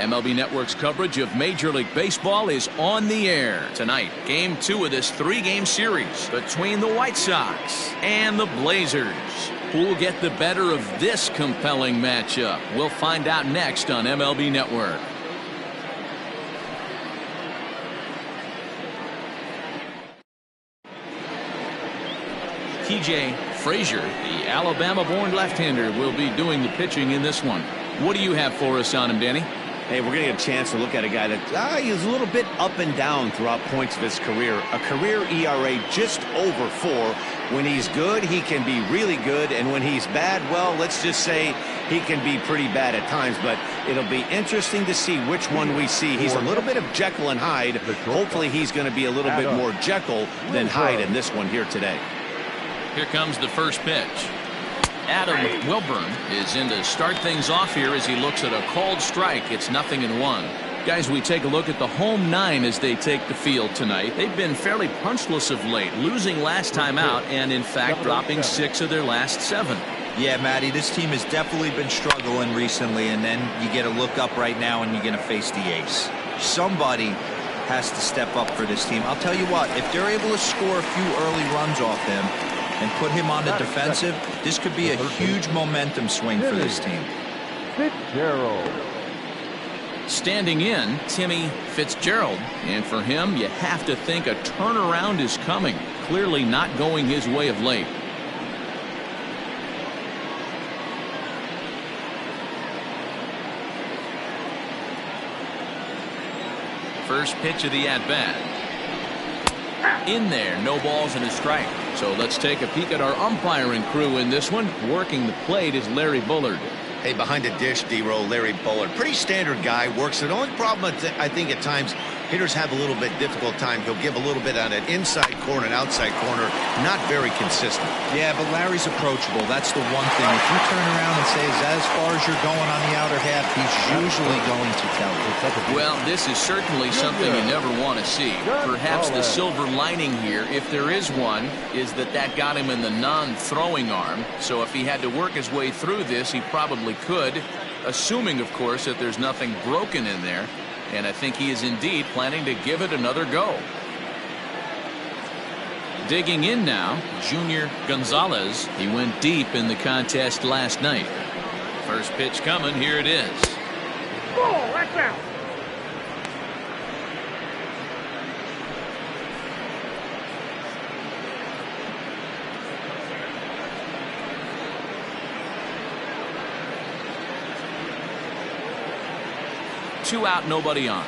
MLB Network's coverage of Major League Baseball is on the air tonight. Game 2 of this 3-game series between the White Sox and the Blazers. Who will get the better of this compelling matchup? We'll find out next on MLB Network. TJ Frazier, the Alabama-born left-hander, will be doing the pitching in this one. What do you have for us on him, Danny? Hey, we're going to get a chance to look at a guy that he's a little bit up and down throughout points of his career. A career ERA just over 4. When he's good, he can be really good. And when he's bad, well, let's just say he can be pretty bad at times. But it'll be interesting to see which one we see. He's a little bit of Jekyll and Hyde. Hopefully he's going to be a little bit more Jekyll than Hyde in this one here today. Here comes the first pitch. Adam Wilburn is in to start things off here as he looks at a called strike. It's 0-1. Guys, we take a look at the home 9 as they take the field tonight. They've been fairly punchless of late, losing last time out and, in fact, dropping 6 of their last 7. Yeah, Matty, this team has definitely been struggling recently, and then you get a look up right now and you're going to face the ace. Somebody has to step up for this team. I'll tell you what, if they're able to score a few early runs off him and put him on the defensive, this could be a huge momentum swing for this team. Fitzgerald. Standing in, Timmy Fitzgerald. And for him, you have to think a turnaround is coming. Clearly not going his way of late. First pitch of the at-bat. In there, no balls and a strike. So let's take a peek at our umpiring crew in this one. Working the plate is Larry Bullard. Hey, behind the dish, D-Row, Larry Bullard. Pretty standard guy, works it. The only problem I think at times hitters have a little bit difficult time. He'll give a little bit on an inside corner and outside corner. Not very consistent. Yeah, but Larry's approachable. That's the one thing. If you turn around and say, is that as far as you're going on the outer half, he's usually going to tell you. Well, this is certainly something you never want to see. Perhaps the silver lining here, if there is one, is that got him in the non-throwing arm. So if he had to work his way through this, he probably could, assuming, of course, that there's nothing broken in there. And I think he is indeed planning to give it another go. Digging in now, Junior Gonzalez. He went deep in the contest last night. First pitch coming. Here it is. Oh, that's out. Two out, nobody on.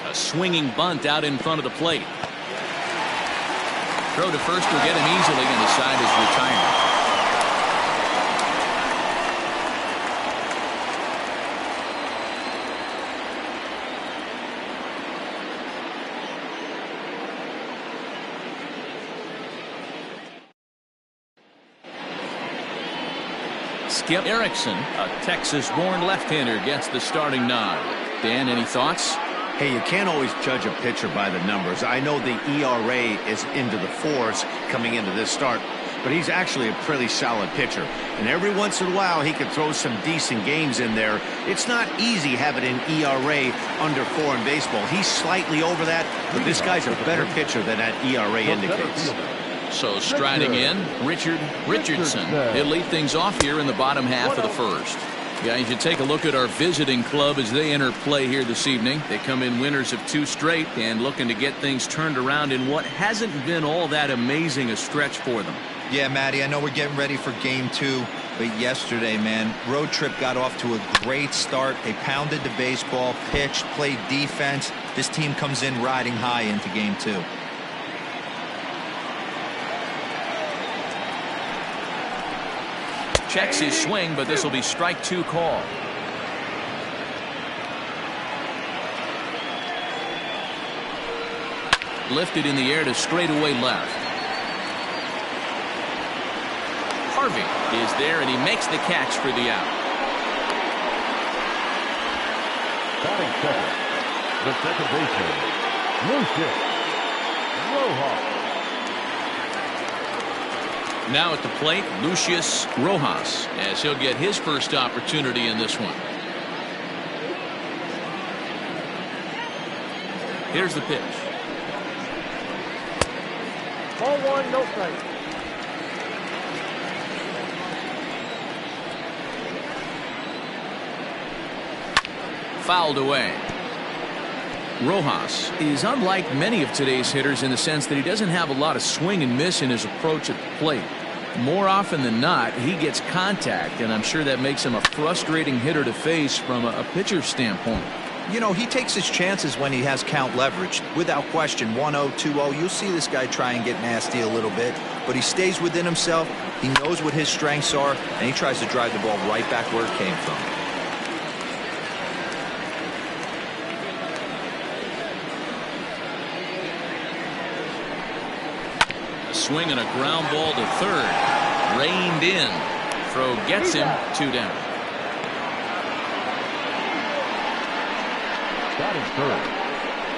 A swinging bunt out in front of the plate. Throw to first will get him easily, and the side is retired. Skip Erickson, a Texas-born left-hander, gets the starting nod. Dan, any thoughts? Hey, you can't always judge a pitcher by the numbers. I know the ERA is into the 4s coming into this start, but he's actually a pretty solid pitcher. And every once in a while, he can throw some decent games in there. It's not easy having an ERA under 4 in baseball. He's slightly over that, but this guy's a better pitcher than that ERA indicates. So striding in, Richard Richardson. He'll lead things off here in the bottom half of the first. Guys, you take a look at our visiting club as they enter play here this evening. They come in winners of 2 straight and looking to get things turned around in what hasn't been all that amazing a stretch for them. Yeah, Matty, I know we're getting ready for game 2, but yesterday, man, road trip got off to a great start. They pounded the baseball, pitched, played defense. This team comes in riding high into game 2. Checks his swing, but this will be strike 2 call. Lifted in the air to straightaway left. Harvey is there, and he makes the catch for the out. Batting second, the second baseman, Lucius Rojas. Now at the plate, Lucius Rojas, as he'll get his first opportunity in this one. Here's the pitch. Ball one, no strike. Fouled away. Rojas is unlike many of today's hitters in the sense that he doesn't have a lot of swing and miss in his approach at the plate. More often than not, he gets contact, and I'm sure that makes him a frustrating hitter to face from a pitcher's standpoint. You know, he takes his chances when he has count leverage. Without question, 1-0, 2-0, you'll see this guy try and get nasty a little bit, but he stays within himself. He knows what his strengths are, and he tries to drive the ball right back where it came from. Swing and a ground ball to third. Reined in. Throw gets him 2 down. Batting third,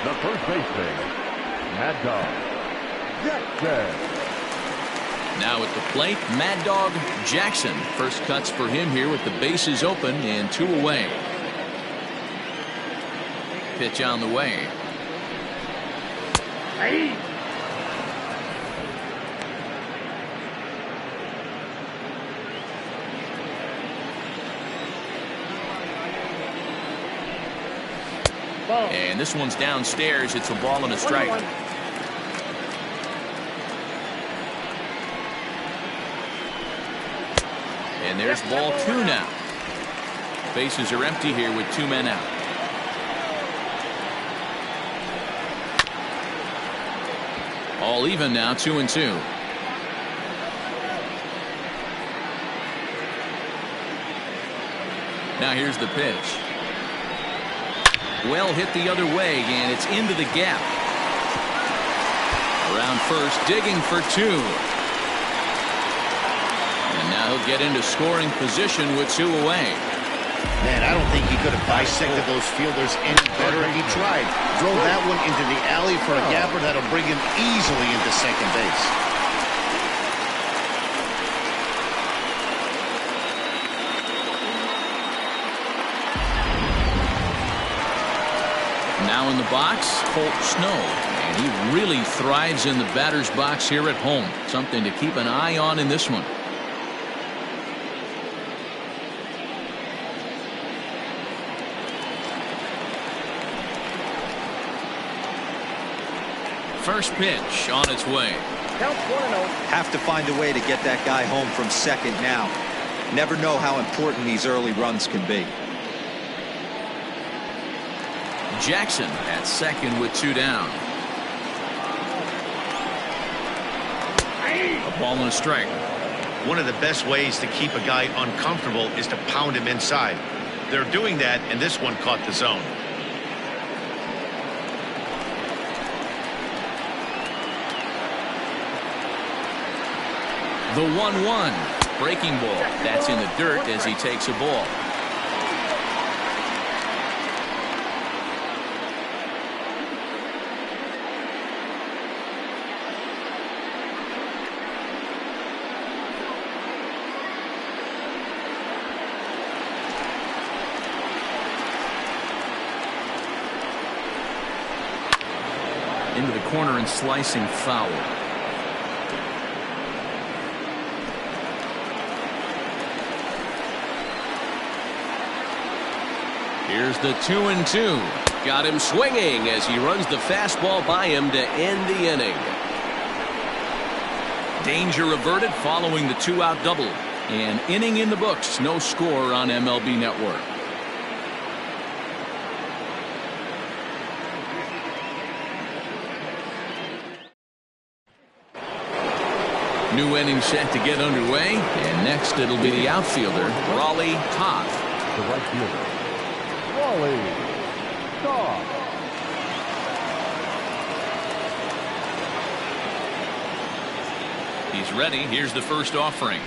the first baseman, Mad Dog Jackson. Now at the plate, Mad Dog Jackson. First cuts for him here with the bases open and 2 away. Pitch on the way. Hey. And this one's downstairs. It's a ball and a strike. And there's ball 2 now. Bases are empty here with 2 men out. All even now, 2-2. Now here's the pitch. Well hit the other way, and it's into the gap. Around first, digging for 2. And now he'll get into scoring position with 2 away. Man, I don't think he could have dissected those fielders any better if he tried. Drove that one into the alley for a gapper that'll bring him easily into second base. Now in the box, Colt Snow, and he really thrives in the batter's box here at home. Something to keep an eye on in this one. First pitch on its way. Count 1-0. Have to find a way to get that guy home from second now. Never know how important these early runs can be. Jackson at second with 2 down. A ball and a strike. One of the best ways to keep a guy uncomfortable is to pound him inside. They're doing that, and this one caught the zone. The 1-1 breaking ball. That's in the dirt as he takes a ball. Into the corner and slicing foul. Here's the 2-2. Got him swinging as he runs the fastball by him to end the inning. Danger averted following the 2-out double. An inning in the books. No score on MLB Network. New inning set to get underway, and next it'll be the outfielder, Raleigh Toth. The right fielder, Raleigh Toth. He's ready. Here's the first offering.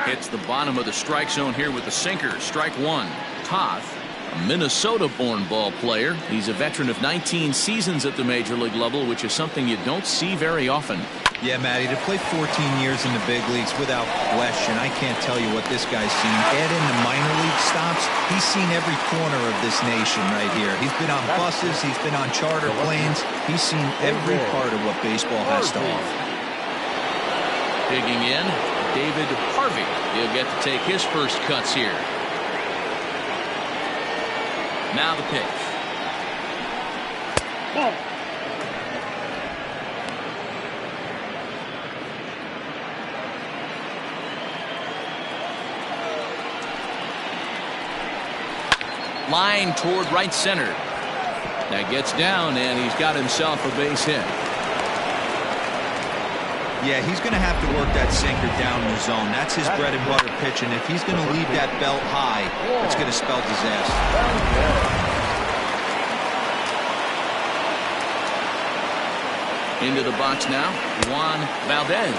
Hits the bottom of the strike zone here with the sinker. Strike 1. Toth, a Minnesota-born ball player. He's a veteran of 19 seasons at the major league level, which is something you don't see very often. Yeah, Matty, to play 14 years in the big leagues, without question, I can't tell you what this guy's seen. Add in the minor league stops, he's seen every corner of this nation right here. He's been on buses, he's been on charter planes, he's seen every part of what baseball has to offer. Digging in, David Harvey. He'll get to take his first cuts here. Now the pitch. Ball. Line toward right center. That gets down, and he's got himself a base hit. Yeah, he's going to have to work that sinker down in the zone. That's his bread and butter pitch, and if he's going to leave that belt high, it's going to spell disaster. Into the box now, Juan Valdez.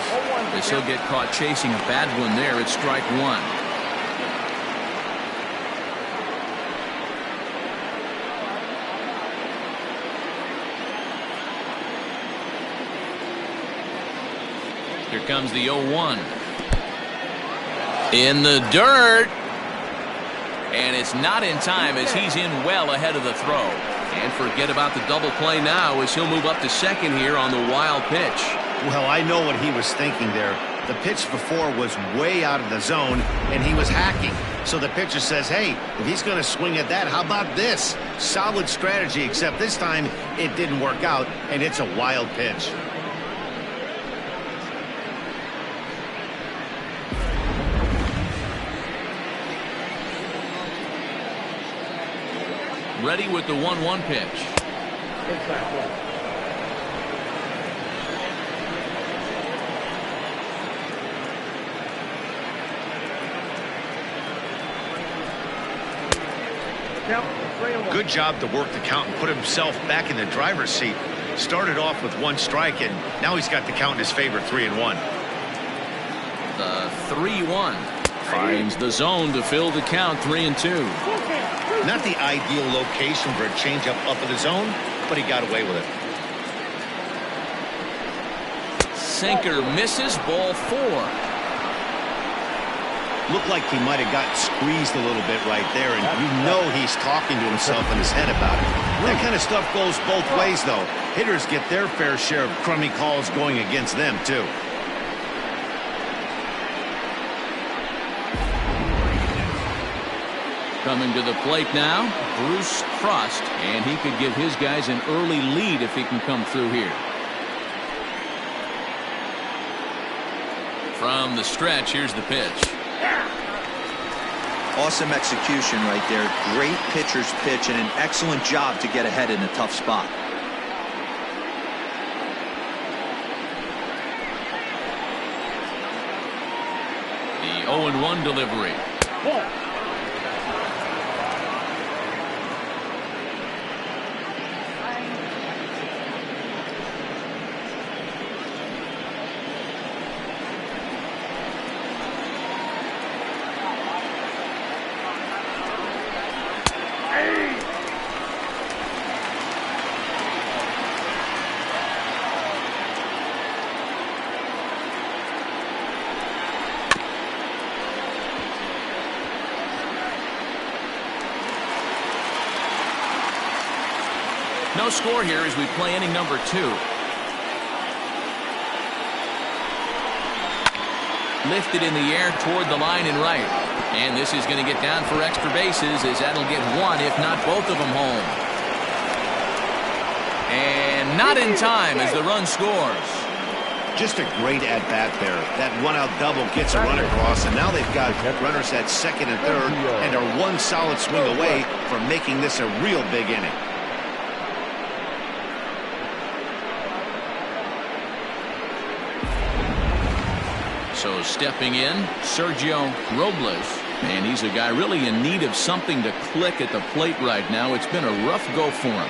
As he'll get caught chasing a bad one there. It's strike one. Here comes the 0-1. In the dirt. And it's not in time as he's in well ahead of the throw. And forget about the double play now as he'll move up to second here on the wild pitch. Well, I know what he was thinking there. The pitch before was way out of the zone, and he was hacking. So the pitcher says, hey, if he's going to swing at that, how about this? Solid strategy, except this time it didn't work out, and it's a wild pitch. Ready with the 1-1 pitch. Good job to work the count and put himself back in the driver's seat. Started off with one strike, and now he's got the count in his favor, 3-1. The 3-1 finds the zone to fill the count, 3-2. Not the ideal location for a changeup up in the zone, but he got away with it. Sinker misses, ball 4. Looked like he might have gotten squeezed a little bit right there, and you know he's talking to himself in his head about it. That kind of stuff goes both ways, though. Hitters get their fair share of crummy calls going against them, too. Coming to the plate now, Bruce Frost, and he could give his guys an early lead if he can come through here. From the stretch, here's the pitch. Awesome execution right there. Great pitcher's pitch and an excellent job to get ahead in a tough spot. The 0-1 delivery. No score here as we play inning number 2. Lifted in the air toward the line and right. And this is going to get down for extra bases as that'll get one, if not both of them, home. And not in time as the run scores. Just a great at-bat there. That one-out double gets a run across, and now they've got runners at second and third and are one solid swing away from making this a real big inning. So stepping in, Sergio Robles, and he's a guy really in need of something to click at the plate right now. It's been a rough go for him.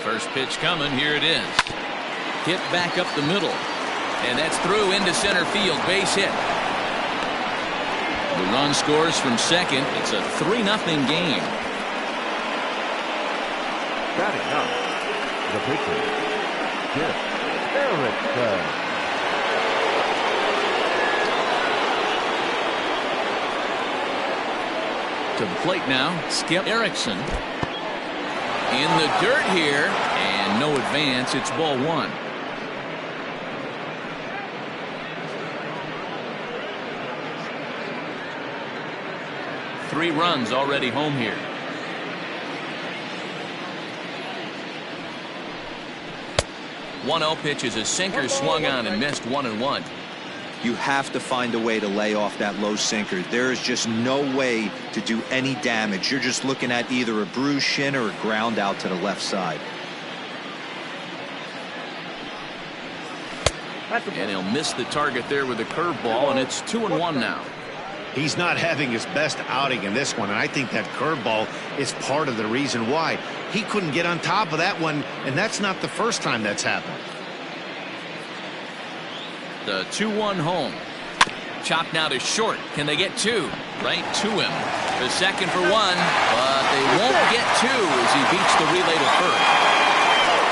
First pitch coming, here it is. Hit back up the middle, and that's through into center field, base hit. The run scores from second. It's a 3-0 game. Batting up, the pitcher, Skip Erickson. To the plate now, Skip Erickson. In the dirt here, and no advance. It's ball one. Three runs already home here. One 0 pitch is a sinker, swung on and missed, 1-1. You have to find a way to lay off that low sinker. There is just no way to do any damage. You're just looking at either a bruised shin or a ground out to the left side. And he'll miss the target there with a curveball, and it's 2-1 now. He's not having his best outing in this one, and I think that curveball is part of the reason why. He couldn't get on top of that one, and that's not the first time that's happened. The 2-1 home. Chopped now to short. Can they get two? Right to him. The second for one, but they won't get two as he beats the relay to first.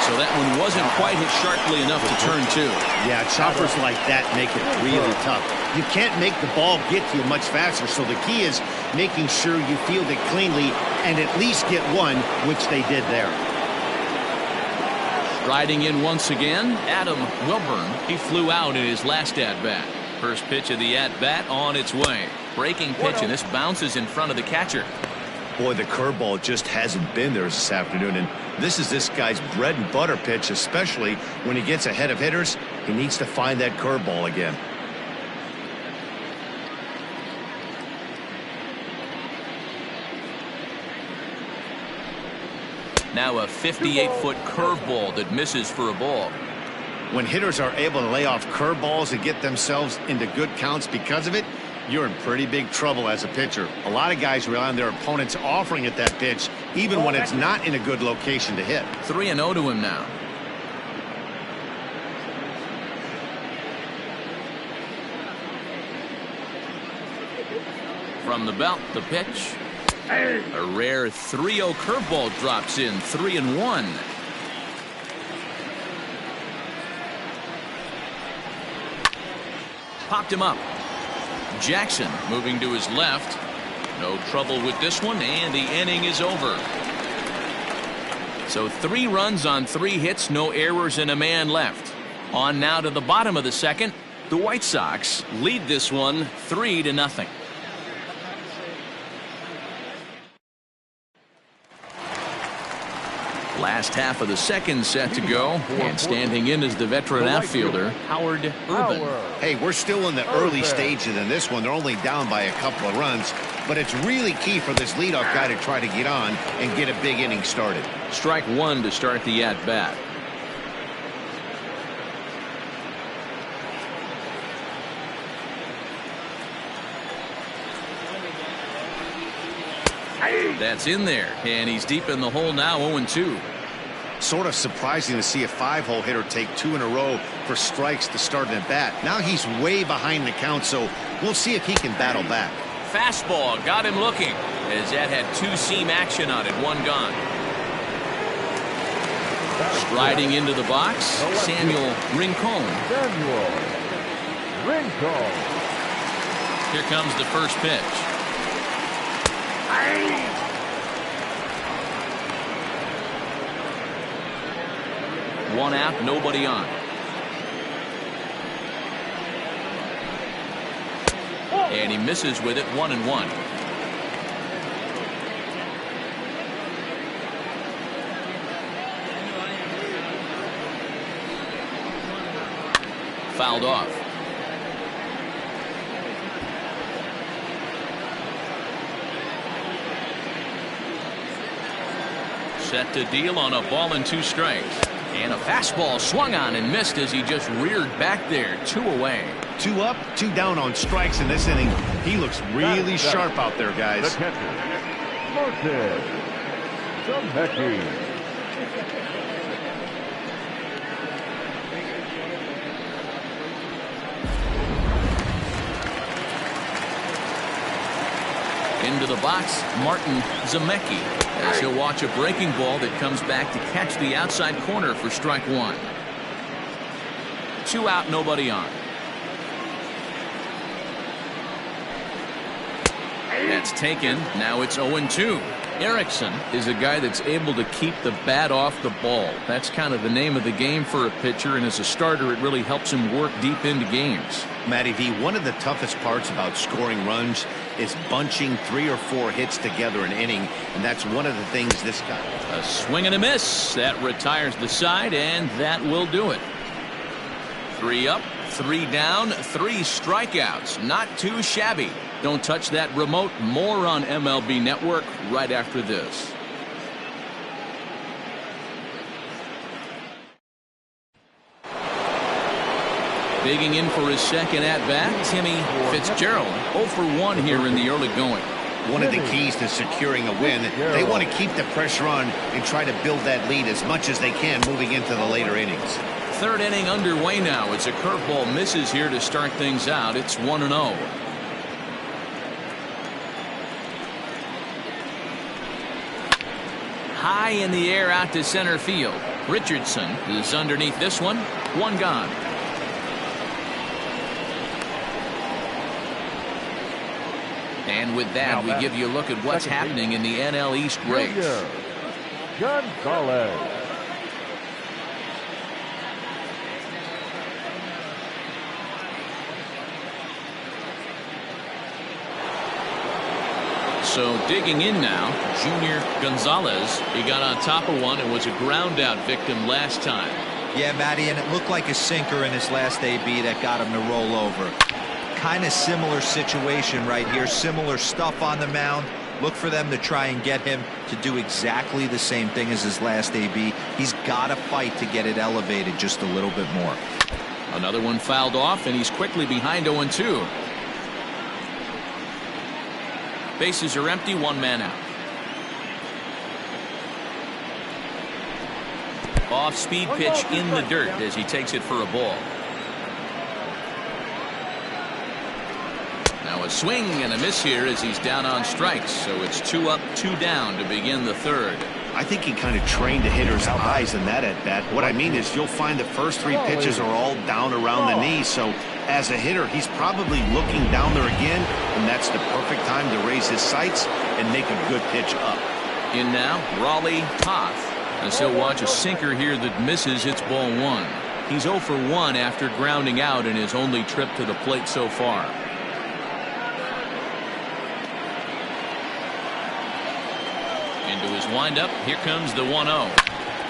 So that one wasn't quite hit sharply enough to turn two. Yeah, choppers like that make it really tough. You can't make the ball get to you much faster, so the key is making sure you field it cleanly and at least get one, which they did there. Riding in once again, Adam Wilburn. He flew out in his last at-bat. First pitch of the at-bat on its way. Breaking pitch, and this bounces in front of the catcher. Boy, the curveball just hasn't been there this afternoon, and this is this guy's bread and butter pitch, especially when he gets ahead of hitters. He needs to find that curveball again. Now a 58-foot curveball that misses for a ball. When hitters are able to lay off curveballs and get themselves into good counts because of it, you're in pretty big trouble as a pitcher. A lot of guys rely on their opponents offering at that pitch, even when it's not in a good location to hit. 3-0 to him now. From the belt, the pitch. A rare 3-0 curveball drops in, 3-1. Popped him up. Jackson moving to his left. No trouble with this one, and the inning is over. So 3 runs on 3 hits, no errors, and a man left. On now to the bottom of the second. The White Sox lead this one 3-0. Last half of the second set to go, and standing in is the veteran outfielder, Howard Urban. Hey, we're still in the early stages in this one. They're only down by a couple of runs, but it's really key for this leadoff guy to try to get on and get a big inning started. Strike one to start the at-bat. That's in there, and he's deep in the hole now, 0-2. Sort of surprising to see a 5-hole hitter take 2 in a row for strikes to start an at-bat. Now he's way behind the count, so we'll see if he can battle back. Fastball got him looking, as that had 2-seam action on it, 1 gone. Striding into the box, Samuel Rincon. Here comes the first pitch. One out, nobody on. And he misses with it, 1-1. Fouled off. Set to deal on a ball and 2 strikes. And a fastball swung on and missed as he just reared back there. 2 away. 2 up, 2 down on strikes in this inning. He looks really sharp out there, guys. The catcher, Martin Zumhecki. Into the box, Martin Zemecki, as he'll watch a breaking ball that comes back to catch the outside corner for strike one. 2 out, nobody on. That's taken. Now it's 0-2. Erickson is a guy that's able to keep the bat off the ball. That's kind of the name of the game for a pitcher, and as a starter it really helps him work deep into games. Matty V, one of the toughest parts about scoring runs is bunching 3 or 4 hits together an inning, and that's one of the things this guy. A swing and a miss. That retires the side, and that will do it. 3 up, 3 down, 3 strikeouts. Not too shabby. Don't touch that remote. More on MLB Network right after this. Digging in for his second at-bat, Timmy Fitzgerald. 0 for 1 here in the early going. One of the keys to securing a win, they want to keep the pressure on and try to build that lead as much as they can moving into the later innings. 3rd inning underway now as a curveball misses here to start things out. It's 1-0. High in the air out to center field. Richardson is underneath this one. 1 gone. And with that, we give you a look at what's happening in the NL East race. Gonzalez. So digging in now, Junior Gonzalez. He got on top of one and was a ground out victim last time. Yeah, Matty, and it looked like a sinker in his last AB that got him to roll over. Kind of similar situation right here. Similar stuff on the mound. Look for them to try and get him to do exactly the same thing as his last AB. He's got to fight to get it elevated just a little bit more. Another one fouled off, and he's quickly behind 0-2. Bases are empty, 1 man out. Off-speed pitch in the dirt as he takes it for a ball. Now a swing and a miss here as he's down on strikes. So it's 2 up, 2 down to begin the 3rd. I think he kind of trained a hitter's eyes in that at bat. What I mean is you'll find the first 3 pitches are all down around the knee. So as a hitter, he's probably looking down there again, and that's the perfect time to raise his sights and make a good pitch up. In now, Raleigh Toth, as he'll watch a sinker here that misses. Hits ball 1. He's 0 for 1 after grounding out in his only trip to the plate so far. Into his windup, here comes the 1-0.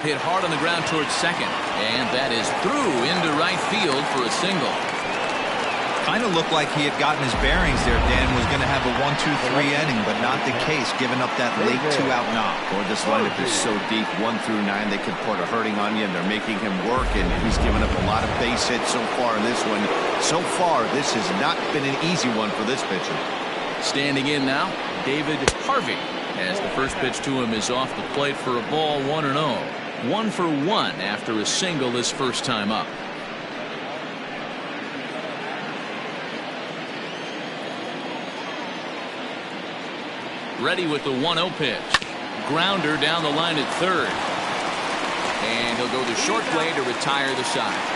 Hit hard on the ground towards second, and that is through into right field for a single. Kind of looked like he had gotten his bearings there. Dan was going to have a 1-2-3 inning, but not the case, giving up that late 2-out knock. Or this lineup is so deep, 1 through 9, they could put a hurting on you, and they're making him work, and he's given up a lot of base hits so far in this one. So far, this has not been an easy one for this pitcher. Standing in now, David Harvey, as the first pitch to him is off the plate for a ball. 1-0. 1 for 1 after a single his first time up. Ready with the 1-0 pitch. Grounder down the line at 3rd. And he'll go the short way to retire the side.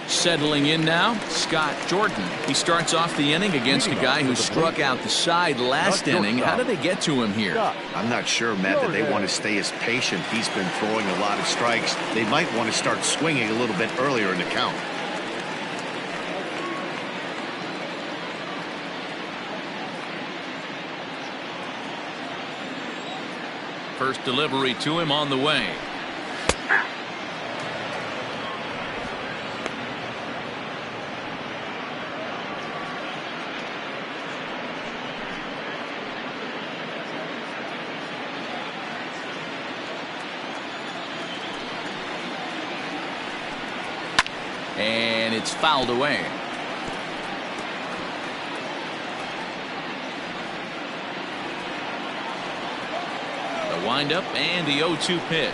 Settling in now, Scott Jordan. He starts off the inning against a guy who struck out the side last inning. How did they get to him here? I'm not sure, Matt, that they want to stay as patient. He's been throwing a lot of strikes. They might want to start swinging a little bit earlier in the count. First delivery to him on the way. And it's fouled away. windup and the 0-2 pitch.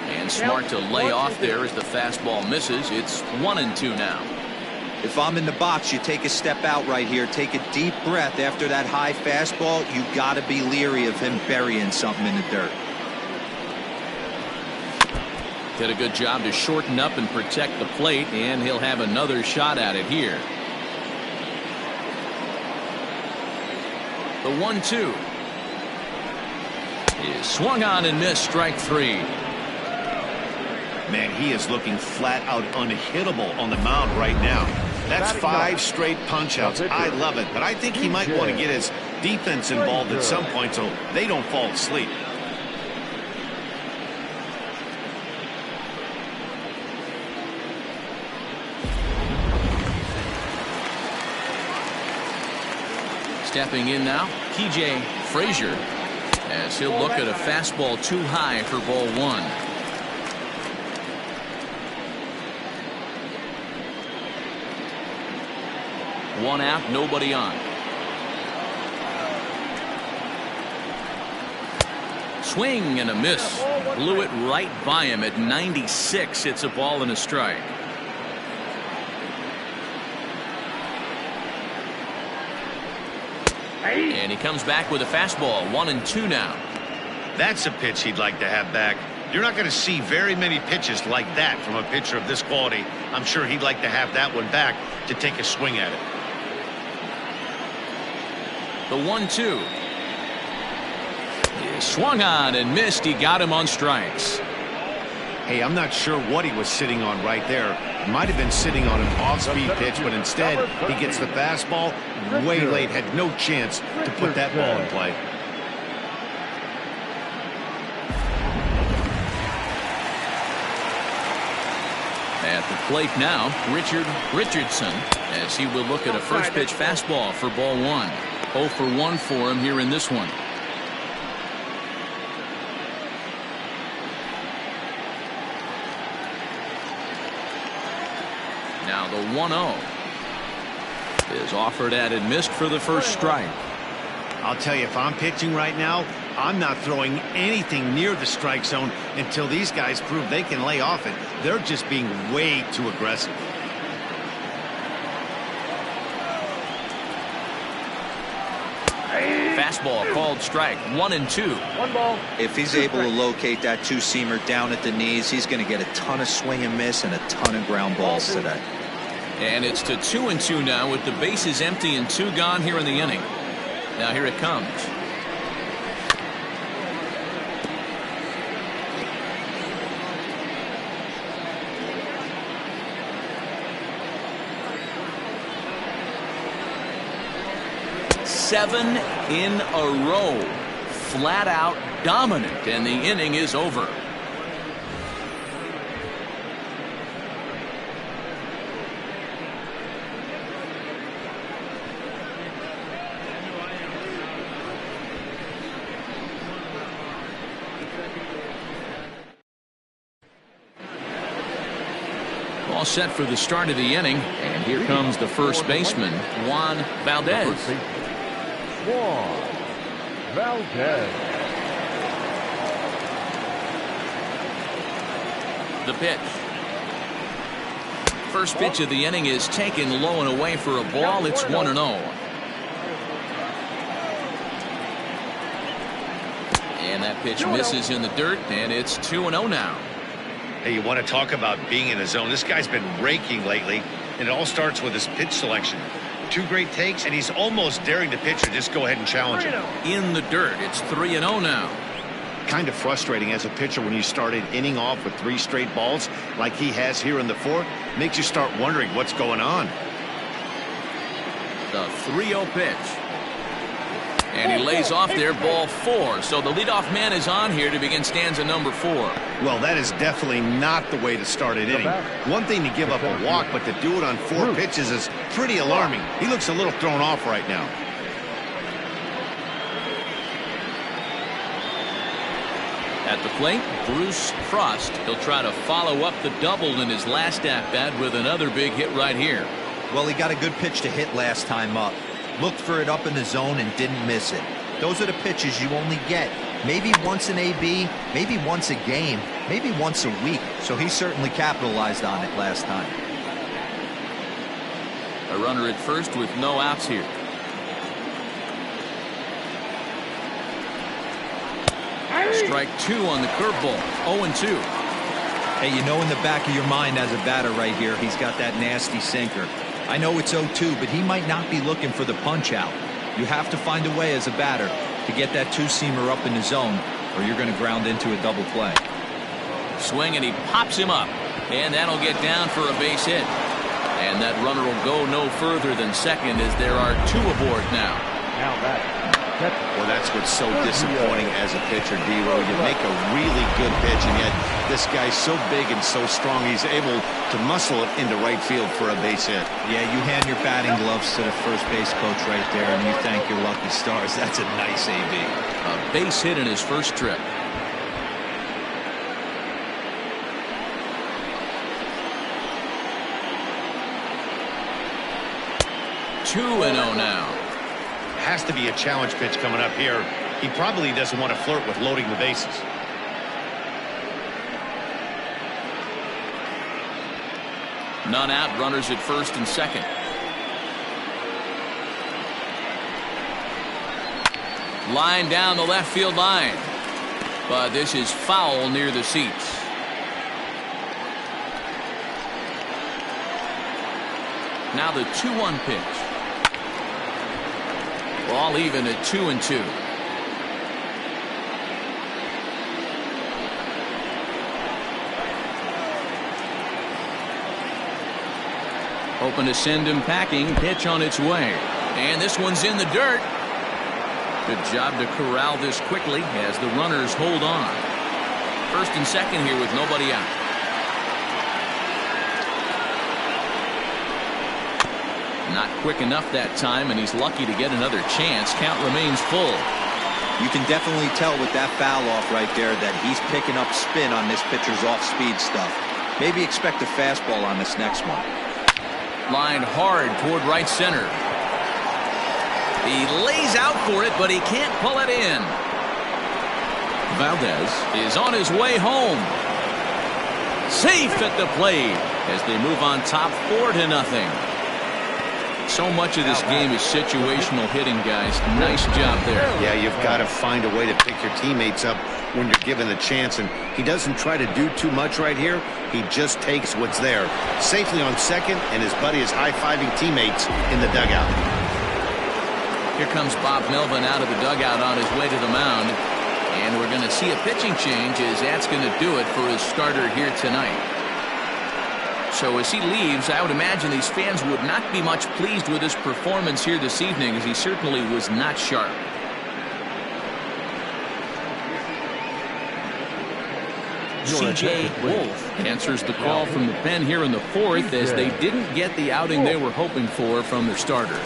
And smart to lay off there as the fastball misses. It's 1-2 now. If I'm in the box, you take a step out right here, take a deep breath after that high fastball. You got to be leery of him burying something in the dirt. Did a good job to shorten up and protect the plate, and he'll have another shot at it here. The 1-2 is swung on and missed. Strike 3. Man, he is looking flat out unhittable on the mound right now. That's 5 straight punch outs. I love it, but I think he might want to get his defense involved at some point so they don't fall asleep. Stepping in now, KJ Frazier, as he'll look at a fastball too high for ball 1. One out, nobody on. Swing and a miss. Blew it right by him at 96. It's a ball and a strike. And he comes back with a fastball. 1-2 now. That's a pitch he'd like to have back. You're not going to see very many pitches like that from a pitcher of this quality. I'm sure he'd like to have that one back to take a swing at it. The 1-2 is swung on and missed. He got him on strikes. Hey, I'm not sure what he was sitting on right there. He might have been sitting on an off-speed pitch, but instead he gets the fastball way late. Had no chance to put that ball in play. At the plate now, Richardson, as he will look at a first pitch fastball for ball 1. 0 for 1 for him here in this one. Now the 1-0 is offered at and missed for the first strike. I'll tell you, if I'm pitching right now, I'm not throwing anything near the strike zone until these guys prove they can lay off it. They're just being way too aggressive. Fastball called strike. 1-2. 1 ball. If he's able to locate that 2-seamer down at the knees, he's going to get a ton of swing and miss and a ton of ground balls today. And it's to 2-2 now with the bases empty and 2 gone here in the inning. Now here it comes. Seven in a row, flat out dominant, and the inning is over. All set for the start of the inning, and here comes the first baseman, Juan Valdez. Juan Valdez. The pitch. First pitch of the inning is taken low and away for a ball. It's 1-0. And that pitch misses in the dirt, and it's 2-0 now. Hey, you want to talk about being in the zone? This guy's been raking lately, and it all starts with his pitch selection. 2 great takes, and he's almost daring the pitcher just go ahead and challenge him. In the dirt, it's 3-0 now. Kind of frustrating as a pitcher when you start an inning off with 3 straight balls like he has here in the 4th. Makes you start wondering what's going on. The 3-0 pitch. And he lays off there, ball 4. So the leadoff man is on here to begin stanza number 4. Well, that is definitely not the way to start an inning. One thing to give up a walk, but to do it on 4 pitches is pretty alarming. He looks a little thrown off right now. At the plate, Bruce Frost. He'll try to follow up the double in his last at-bat with another big hit right here. Well, he got a good pitch to hit last time up. Looked for it up in the zone and didn't miss it. Those are the pitches you only get maybe once an AB, maybe once a game, maybe once a week. So he certainly capitalized on it last time. A runner at first with no outs here. Strike 2 on the curveball. 0-2. Hey, you know in the back of your mind as a batter right here, he's got that nasty sinker. I know it's 0-2, but he might not be looking for the punch out. You have to find a way as a batter to get that two-seamer up in the zone, or you're going to ground into a double play. Swing, and he pops him up, and that'll get down for a base hit. And that runner will go no further than second as there are 2 aboard now. Now that. Well, that's what's so disappointing as a pitcher, D-Row. You make a really good pitch, and yet this guy's so big and so strong, he's able to muscle it into right field for a base hit. Yeah, you hand your batting gloves to the first base coach right there, and you thank your lucky stars. That's a nice AB. A base hit in his first trip. Two and 0 now. Has to be a challenge pitch coming up here. He probably doesn't want to flirt with loading the bases. None out, runners at first and second. Line down the left field line. But this is foul near the seats. Now the 2-1 pitch. Ball even at 2-2. Hoping to send him packing. Pitch on its way. And this one's in the dirt. Good job to corral this quickly as the runners hold on. First and second here with nobody out. Not quick enough that time, and he's lucky to get another chance. Count remains full. You can definitely tell with that foul off right there that he's picking up spin on this pitcher's off-speed stuff. Maybe expect a fastball on this next one. Line hard toward right center. He lays out for it, but he can't pull it in. Valdez is on his way home. Safe at the plate as they move on top 4-0. So much of this game is situational hitting, guys. Nice job there. Yeah, you've got to find a way to pick your teammates up when you're given the chance, and he doesn't try to do too much right here. He just takes what's there. Safely on second, and his buddy is high-fiving teammates in the dugout. Here comes Bob Melvin out of the dugout on his way to the mound. And we're going to see a pitching change as that's going to do it for his starter here tonight. So as he leaves, I would imagine these fans would not be much pleased with his performance here this evening, as he certainly was not sharp. C.J. Wolf answers the call from the pen here in the 4th as they didn't get the outing they were hoping for from their starter.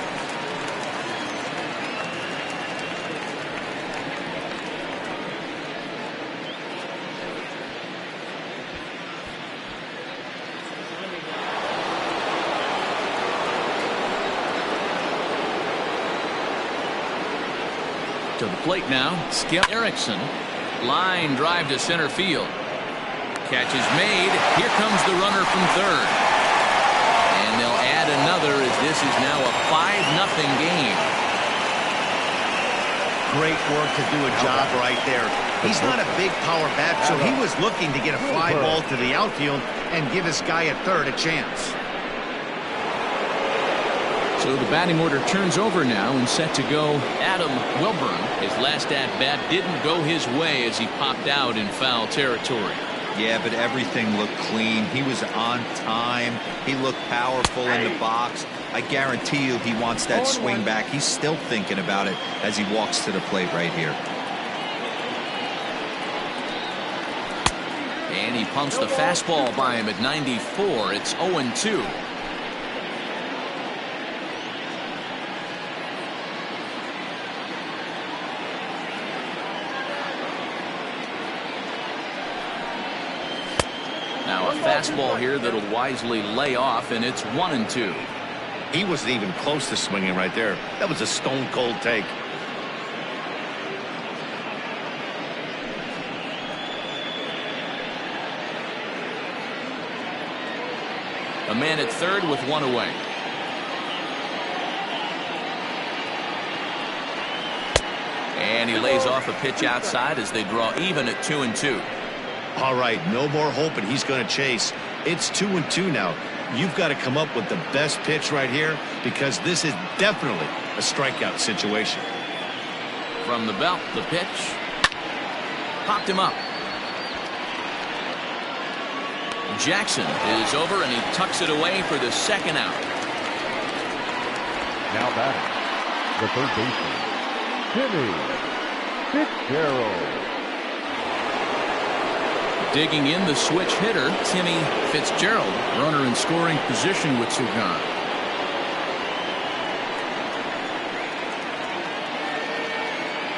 To the plate now, Skip Erickson. Line drive to center field. Catch is made. Here comes the runner from third. And they'll add another as this is now a 5-0 game. Great work to do a job right there. He's not a big power bat, so he was looking to get a fly ball to the outfield and give his guy at third a chance. So the batting order turns over now and set to go. Adam Wilburn, his last at-bat didn't go his way as he popped out in foul territory. Yeah, but everything looked clean. He was on time. He looked powerful in the box. I guarantee you he wants that swing back. He's still thinking about it as he walks to the plate right here. And he pumps the fastball by him at 94. It's 0-2. fastball here that'll wisely lay off, and it's 1-2. He wasn't even close to swinging right there. That was a stone cold take. A man at third with one away. And he lays off a pitch outside as they draw even at 2-2. All right, no more hoping he's going to chase. It's 2-2 now. You've got to come up with the best pitch right here, because this is definitely a strikeout situation. From the belt, the pitch. Popped him up. Jackson is over, and he tucks it away for the second out. Now batting, the third baseman, Timmy Fitzgerald. Digging in, the switch hitter, Timmy Fitzgerald. Runner in scoring position with two gone.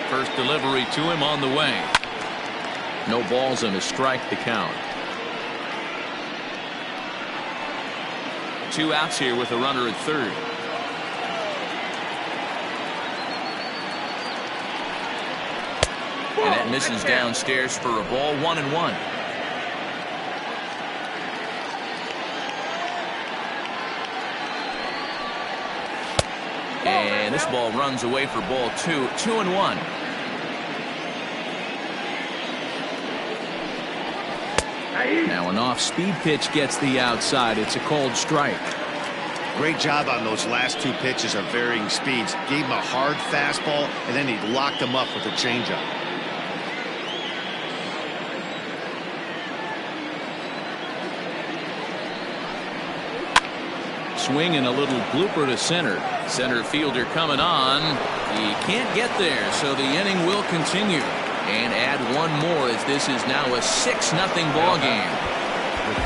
First delivery to him on the way. No balls and a strike to count. 2 outs here with a runner at third. And that misses downstairs for a ball. 1-1. And this ball runs away for ball 2. 2-1. Now an off-speed pitch gets the outside. It's a called strike. Great job on those last 2 pitches of varying speeds. Gave him a hard fastball, and then he locked him up with a changeup. Swing and a little blooper to center. Center fielder coming on. He can't get there, so the inning will continue. And add one more, as this is now a 6-0 ball game.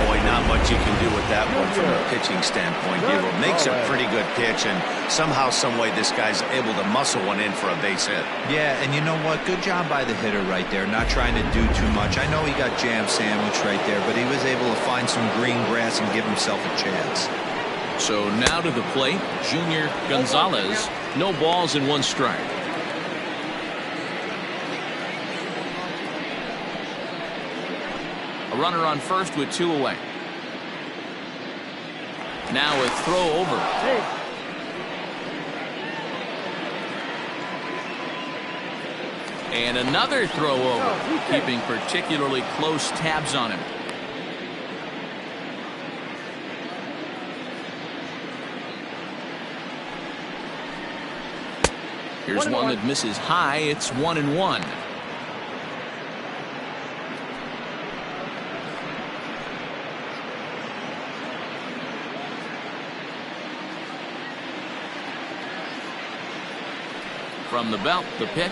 Boy, not much you can do with that one from a pitching standpoint. Gabriel makes a pretty good pitch, and somehow, some way, this guy's able to muscle one in for a base hit. Yeah, and you know what? Good job by the hitter right there, not trying to do too much. I know he got jam sandwiched right there, but he was able to find some green grass and give himself a chance. So now to the plate, Junior Gonzalez. No balls and 1 strike. A runner on first with 2 away. Now a throw over. And another throw over, keeping particularly close tabs on him. Here's one that misses high. It's 1-1. From the belt, the pitch.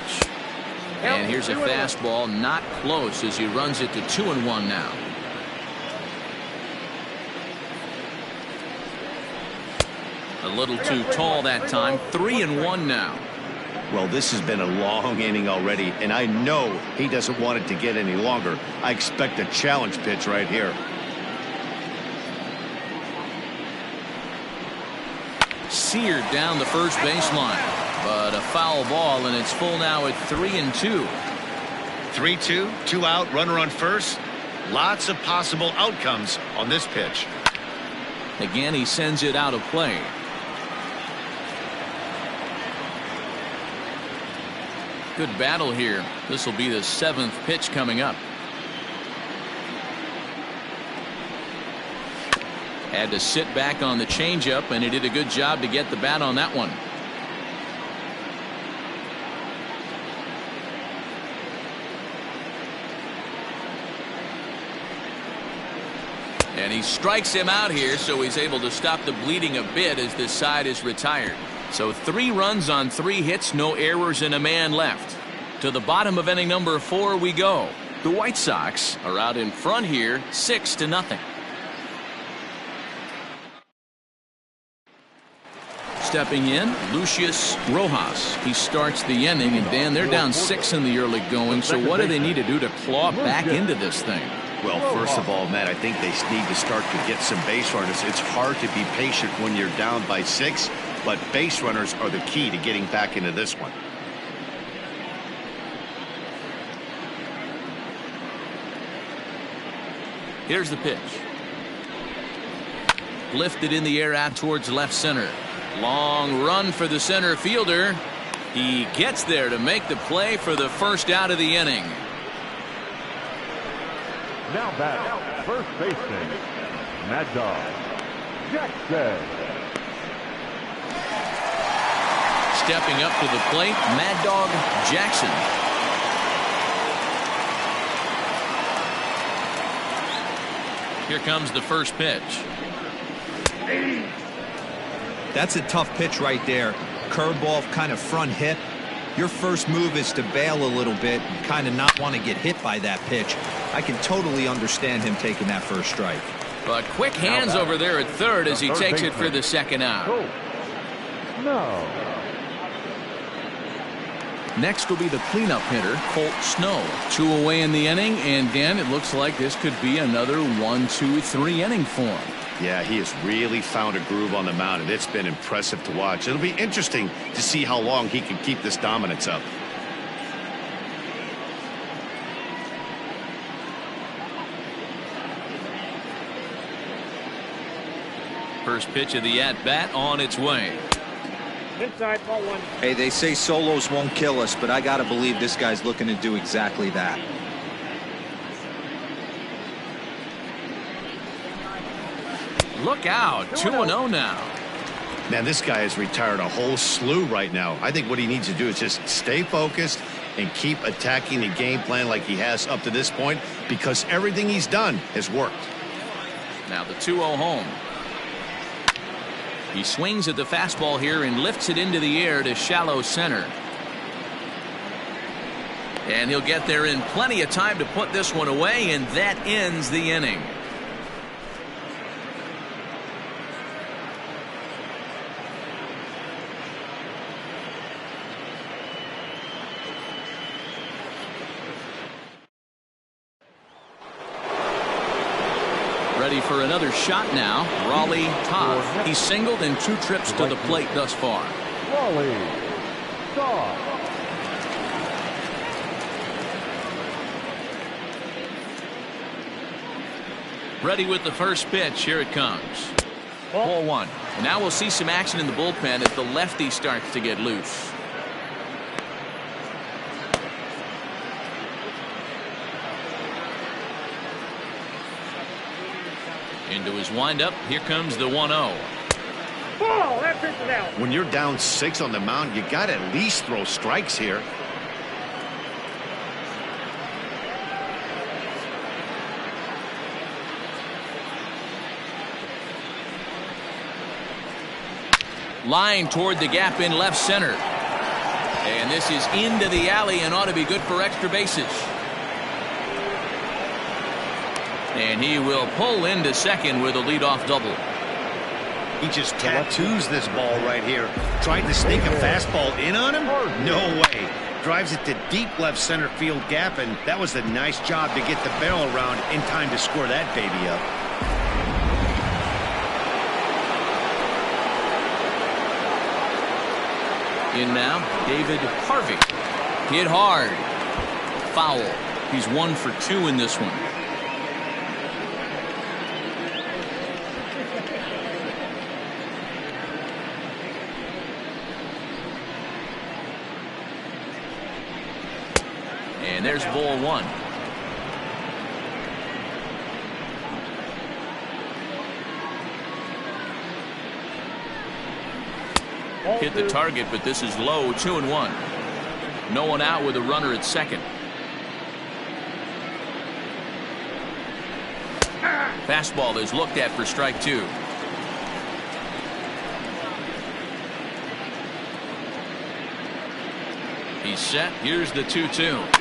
And here's a fastball, not close, as he runs it to 2-1 now. A little too tall that time. 3-1 now. Well, this has been a long inning already, and I know he doesn't want it to get any longer. I expect a challenge pitch right here. Seared down the first baseline, but a foul ball, and it's full now at 3-2. 3-2, 2 out, runner on first. Lots of possible outcomes on this pitch. Again, he sends it out of play. Good battle here. This will be the 7th pitch coming up. Had to sit back on the changeup, and he did a good job to get the bat on that one. And he strikes him out here, so he's able to stop the bleeding a bit as this side is retired. So 3 runs on 3 hits, no errors, and a man left. To the bottom of inning number 4 we go. The White Sox are out in front here, 6-0. Stepping in, Lucius Rojas. He starts the inning, and Dan, they're down 6 in the early going. So what do they need to do to claw back into this thing? Well, first of all, Matt, I think they need to start to get some base runners. It's hard to be patient when you're down by 6, but base runners are the key to getting back into this one. Here's the pitch. Lifted in the air out towards left center. Long run for the center fielder. He gets there to make the play for the first out of the inning. Now back, first baseman, Mad Dog Jackson. Stepping up to the plate, Mad Dog Jackson. Here comes the first pitch. That's a tough pitch right there. Curveball, kind of front hip. Your first move is to bail a little bit and kind of not want to get hit by that pitch. I can totally understand him taking that first strike. But quick hands over there at third as he takes it for the second out. No. Next will be the cleanup hitter, Colt Snow. 2 away in the inning, and Dan, it looks like this could be another 1-2-3 inning for him. Yeah, he has really found a groove on the mound, and it's been impressive to watch. It'll be interesting to see how long he can keep this dominance up. First pitch of the at-bat on its way. Inside, ball 1. Hey, they say solos won't kill us, but I got to believe this guy's looking to do exactly that. Look out, 2-0 now. Man, this guy has retired a whole slew right now. I think what he needs to do is just stay focused and keep attacking the game plan like he has up to this point, because everything he's done has worked. Now the 2-0 home. He swings at the fastball here and lifts it into the air to shallow center. And he'll get there in plenty of time to put this one away, and that ends the inning. Ready for another shot now. Raleigh Todd. He's singled in 2 trips to the plate thus far. Raleigh Todd. Ready with the first pitch. Here it comes. Ball 1. And now we'll see some action in the bullpen as the lefty starts to get loose. Into his windup. Here comes the 1-0. Ball, that pitch is out. When you're down 6 on the mound, you got to at least throw strikes here. Line toward the gap in left center. And this is into the alley and ought to be good for extra bases. And he will pull into second with a leadoff double. He just tattoos this ball right here. Tried to sneak a fastball in on him? No way. Drives it to deep left center field gap, and that was a nice job to get the barrel around in time to score that baby up. In now, David Harvey. Hit hard. Foul. He's 1 for 2 in this one. And there's ball 1. Hit the target, but this is low. 2-1. No one out with a runner at second. Fastball is looked at for strike 2. He's set. Here's the 2-2.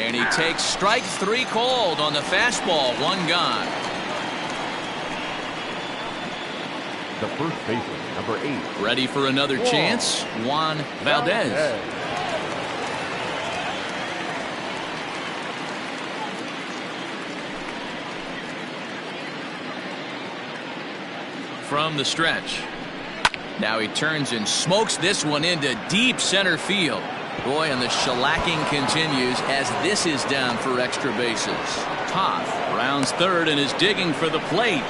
And he takes strike 3 cold on the fastball. 1 gone. The first baseman, number 8. Ready for another chance. Juan Valdez. From the stretch. Now he turns and smokes this one into deep center field. Boy, and the shellacking continues as this is down for extra bases. Toth rounds third and is digging for the plate.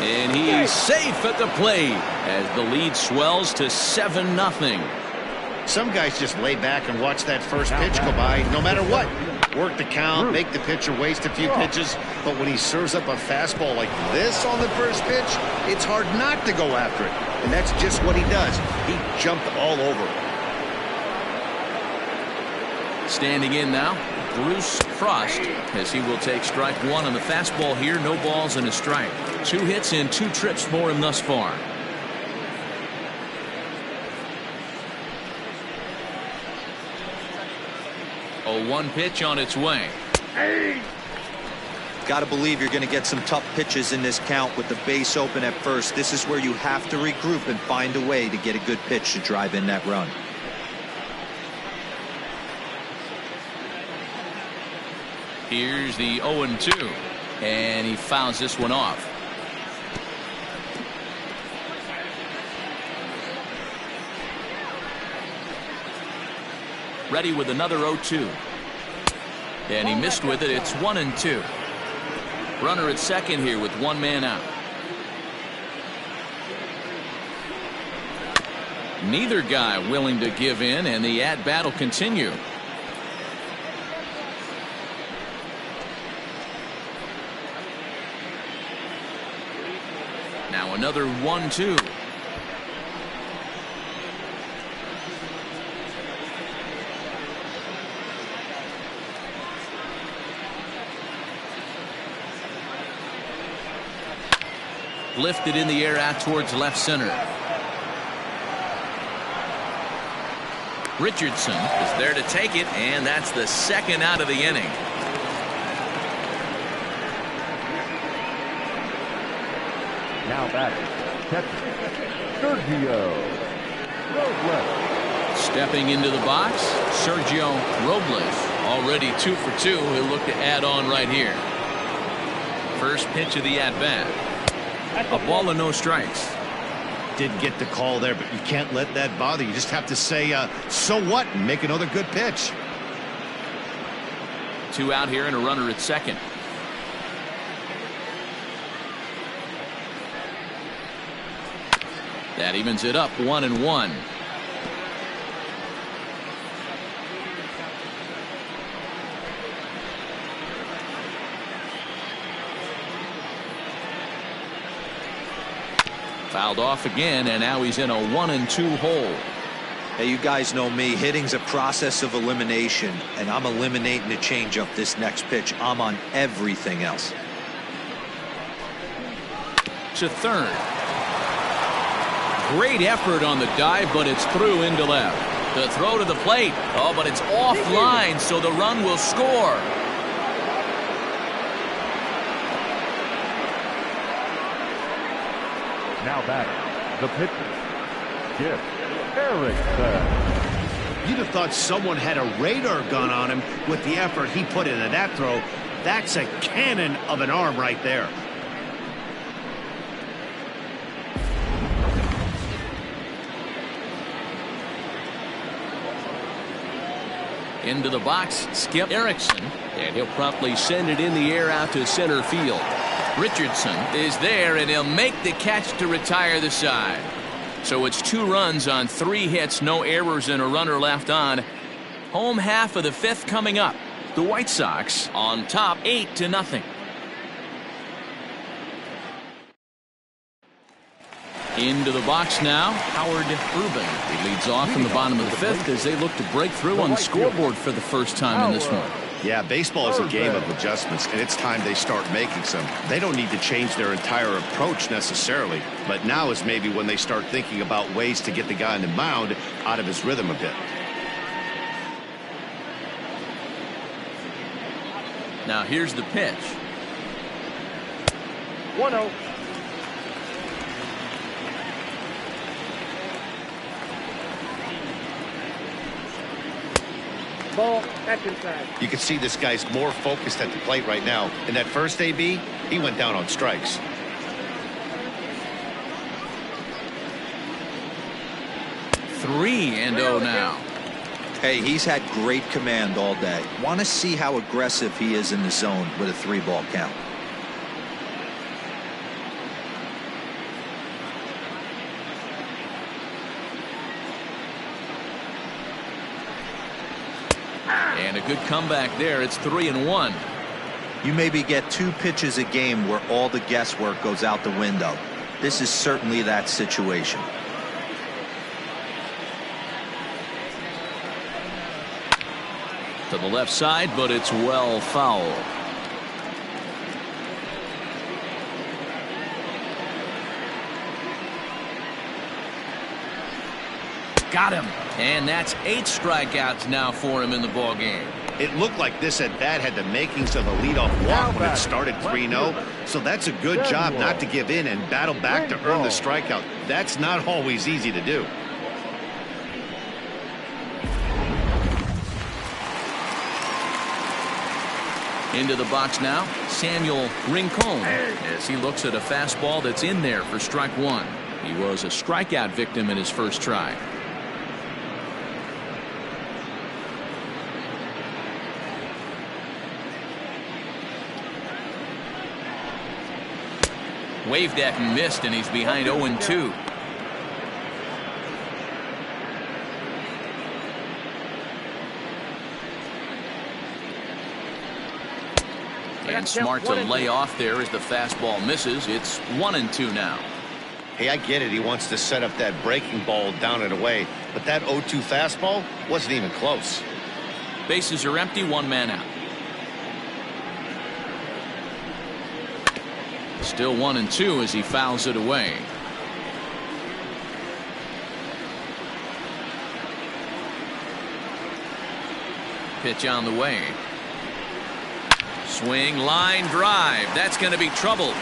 And he's safe at the plate as the lead swells to 7-0. Some guys just lay back and watch that first pitch go by no matter what. Work the count, make the pitcher waste a few pitches, but when he serves up a fastball like this on the first pitch, it's hard not to go after it. And that's just what he does. He jumped all over it. Standing in now, Bruce Frost, as he will take strike 1 on the fastball here. No balls and a strike. 2 hits and 2 trips for him thus far. A 1 pitch on its way. Got to believe you're going to get some tough pitches in this count with the base open at first. This is where you have to regroup and find a way to get a good pitch to drive in that run. Here's the 0-2, and he fouls this one off. Ready with another 0-2. And he missed with it. It's 1-2. Runner at second here with 1 man out. Neither guy willing to give in, and the at-bat will continue. Now another 1-2. Lifted in the air out towards left center. Richardson is there to take it, and that's the 2nd out of the inning. Now batting, catcher, Sergio Robles. Stepping into the box, Sergio Robles, already 2 for 2. He'll look to add on right here. First pitch of the at-bat. A ball and no strikes. Did get the call there, but you can't let that bother you. Just have to say, so what, and make another good pitch. 2 out here and a runner at second. That evens it up 1-1. Fouled off again, and now he's in a 1-2 hole. Hey, you guys know me. Hitting's a process of elimination, and I'm eliminating the changeup this next pitch. I'm on everything else. To third. Great effort on the dive, but it's through into left. The throw to the plate. Oh, but it's offline, so the run will score. Now batting, the pitcher, Skip Erickson. You'd have thought someone had a radar gun on him with the effort he put into that throw. That's a cannon of an arm right there. Into the box, Skip Erickson, and he'll promptly send it in the air out to center field. Richardson is there, and he'll make the catch to retire the side. So it's 2 runs on 3 hits, no errors, and a runner left on. Home half of the 5th coming up. The White Sox on top 8-0. Into the box now, Howard Rubin. He leads off in the bottom of the 5th as they look to break through on the scoreboard for the first time in this one. Yeah, baseball is a game of adjustments, and it's time they start making some. They don't need to change their entire approach necessarily, but now is maybe when they start thinking about ways to get the guy on the mound out of his rhythm a bit. Now here's the pitch. 1-0. Ball, that's inside. You can see this guy's more focused at the plate right now. In that first AB, he went down on strikes. Three and 0 now. Hey, he's had great command all day. Want to see how aggressive he is in the zone with a 3-ball count. And a good comeback there. It's 3-1. You maybe get 2 pitches a game where all the guesswork goes out the window. This is certainly that situation. To the left side, but it's well foul. Got him. And that's 8 strikeouts now for him in the ball game. It looked like this at bat had the makings of a leadoff walk when it started 3-0. So that's a good job not to give in and battle back to earn the strikeout. That's not always easy to do. Into the box now, Samuel Rincon, as he looks at a fastball that's in there for strike 1. He was a strikeout victim in his first try. Waved at and missed, and he's behind 0-2. And smart to lay off there as the fastball misses. It's 1-2 now. Hey, I get it. He wants to set up that breaking ball down and away. But that 0-2 fastball wasn't even close. Bases are empty, 1 man out. Still 1-2 as he fouls it away. Pitch on the way. Swing, line drive. That's going to be trouble.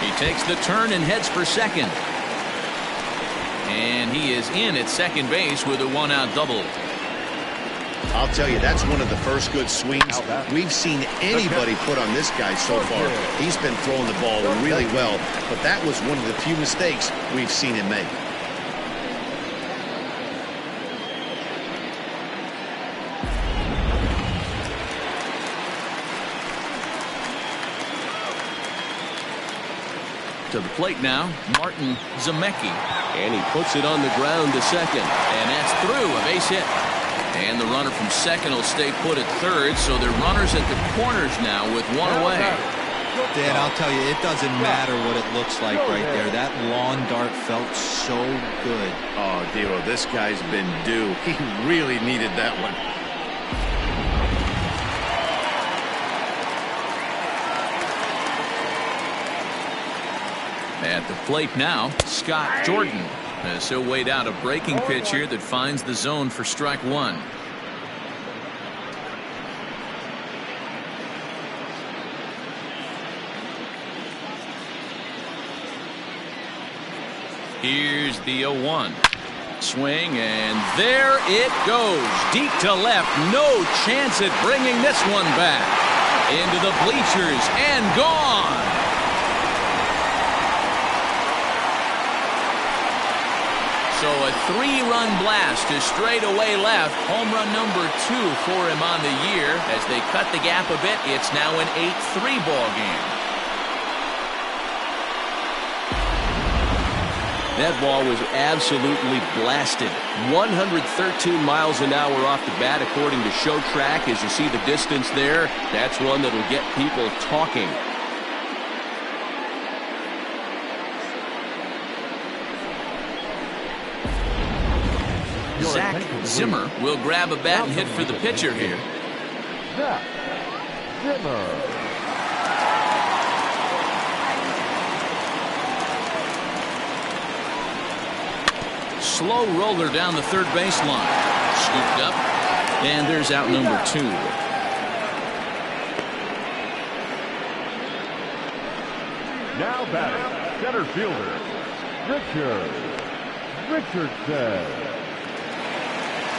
He takes the turn and heads for second. And he is in at second base with a 1-out double. I'll tell you, that's one of the first good swings we've seen anybody put on this guy so far. He's been throwing the ball really well, but that was one of the few mistakes we've seen him make. To the plate now, Martin Zemecki. And he puts it on the ground to second. And that's through, a base hit. And the runner from second will stay put at third, so they're runners at the corners now with 1 away. Dan, I'll tell you, it doesn't matter what it looks like right there. That lawn dart felt so good. Oh, Dero, this guy's been due. He really needed that one. At the plate now, Scott Jordan. As he'll wait out a breaking pitch here that finds the zone for strike 1. Here's the 0-1. Swing, and there it goes. Deep to left. No chance at bringing this one back. Into the bleachers and gone. So a 3-run blast to straightaway left. Home run number 2 for him on the year. As they cut the gap a bit, it's now an 8-3 ball game. That ball was absolutely blasted. 113 miles an hour off the bat, according to Show Track. As you see the distance there, that's one that'll get people talking. Zach Zimmer will grab a bat and hit for the pitcher here. Zach Zimmer. Slow roller down the third baseline. Scooped up, and there's out number 2. center fielder, Richardson.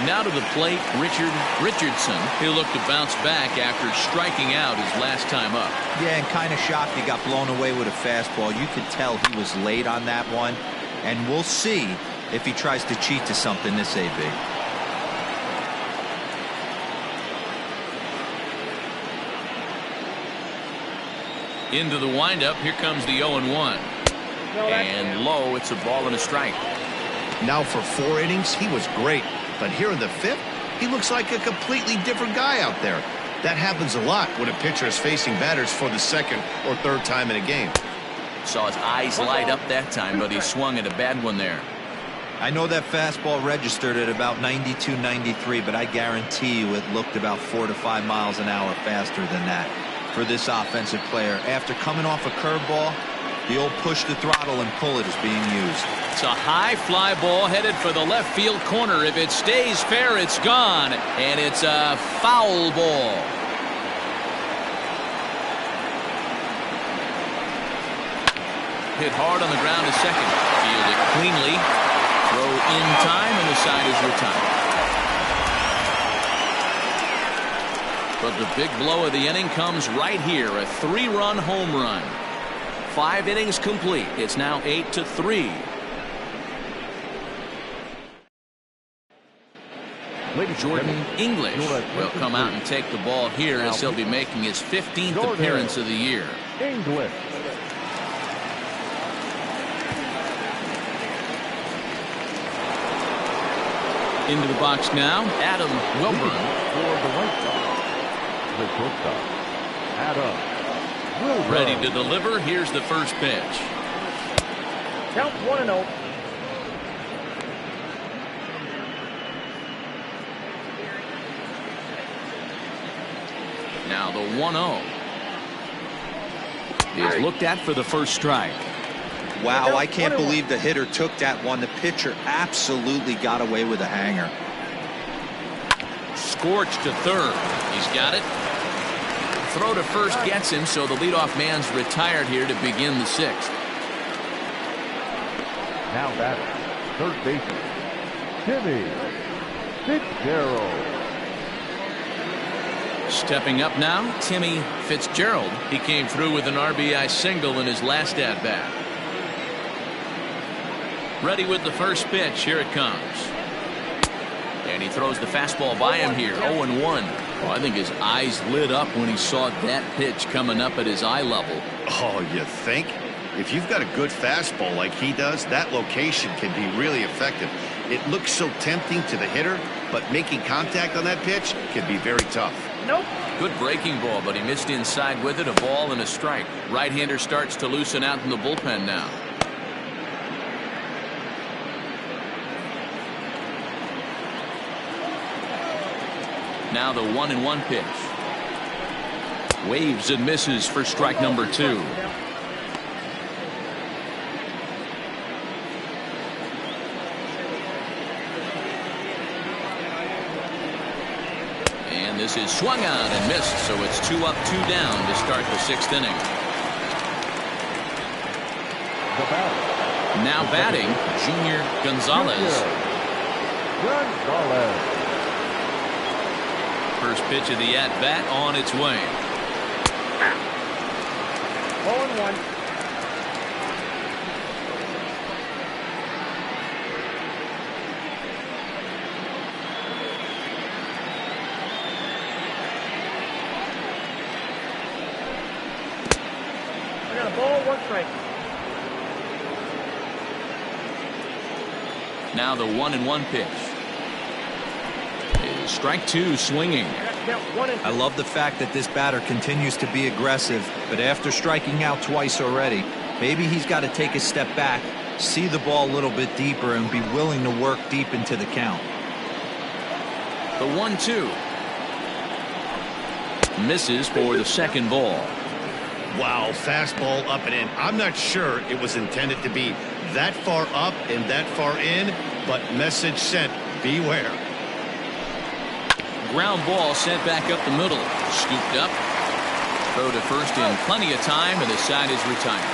Now to the plate, Richardson. He'll look to bounce back after striking out his last time up. Yeah, and kind of shocked he got blown away with a fastball. You could tell he was late on that one. And we'll see if he tries to cheat to something this AB. Into the windup. Here comes the 0-1. And low. It's a ball and a strike. Now for 4 innings, he was great. But here in the 5th, he looks like a completely different guy out there. That happens a lot when a pitcher is facing batters for the 2nd or 3rd time in a game. Saw his eyes light up that time, but he swung at a bad one there. I know that fastball registered at about 92, 93, but I guarantee you it looked about 4 to 5 miles an hour faster than that for this offensive player. After coming off a curveball, the old push the throttle and pull it is being used. It's a high fly ball headed for the left field corner. If it stays fair, it's gone. And it's a foul ball. Hit hard on the ground to second. Field it cleanly. Throw in time, and the side is retired. But the big blow of the inning comes right here. A 3-run home run. 5 innings complete. It's now 8-3. Jordan English will come out and take the ball here as he'll be making his 15th appearance of the year. English. Into the box now, Adam Wilburn. For the White Sox, the shortstop, Adam Wilburn. Ready to deliver. Here's the first pitch. Count 1-0. Now the 1-0 is looked at for the first strike. Wow, I can't believe the hitter took that one. The pitcher absolutely got away with a hanger. Scorched to third. He's got it. Throw to first gets him, so the leadoff man's retired here to begin the 6th. Now batting, third baseman, Timmy Fitzgerald. Stepping up now, Timmy Fitzgerald. He came through with an RBI single in his last at-bat. Ready with the first pitch. Here it comes. And he throws the fastball by him here. 0-1. Well, I think his eyes lit up when he saw that pitch coming up at his eye level. Oh, you think? If you've got a good fastball like he does, that location can be really effective. It looks so tempting to the hitter, but making contact on that pitch can be very tough. Nope. Good breaking ball, but he missed inside with it. A ball and a strike. Right-hander starts to loosen out in the bullpen now. Now the 1-1 pitch. Waves and misses for strike number 2. And this is swung on and missed, so it's 2 up, 2 down to start the 6th inning. Now batting, Junior Gonzalez. First pitch of the at-bat on its way. 0-1. I got a ball, 1 strike. Now the 1-1 pitch. Is strike 2 swinging. I love the fact that this batter continues to be aggressive, but after striking out twice already, maybe he's got to take a step back, see the ball a little bit deeper, and be willing to work deep into the count. The 1-2. Misses for the second ball. Wow, fastball up and in. I'm not sure it was intended to be that far up and that far in, but message sent, beware. Ground ball sent back up the middle. Scooped up. Throw to first in plenty of time, and the side is retired.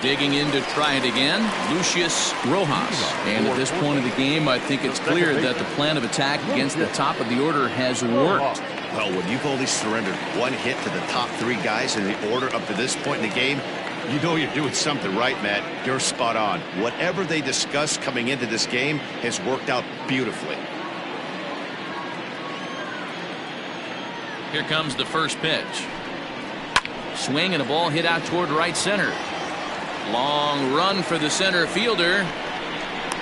Digging in to try it again, Lucius Rojas. And at this point of the game, I think it's clear that the plan of attack against the top of the order has worked. Well, when you've only surrendered one hit to the top three guys in the order up to this point in the game, you know you're doing something right, Matt. You're spot on. Whatever they discussed coming into this game has worked out beautifully. Here comes the first pitch. Swing and a ball hit out toward right center. Long run for the center fielder.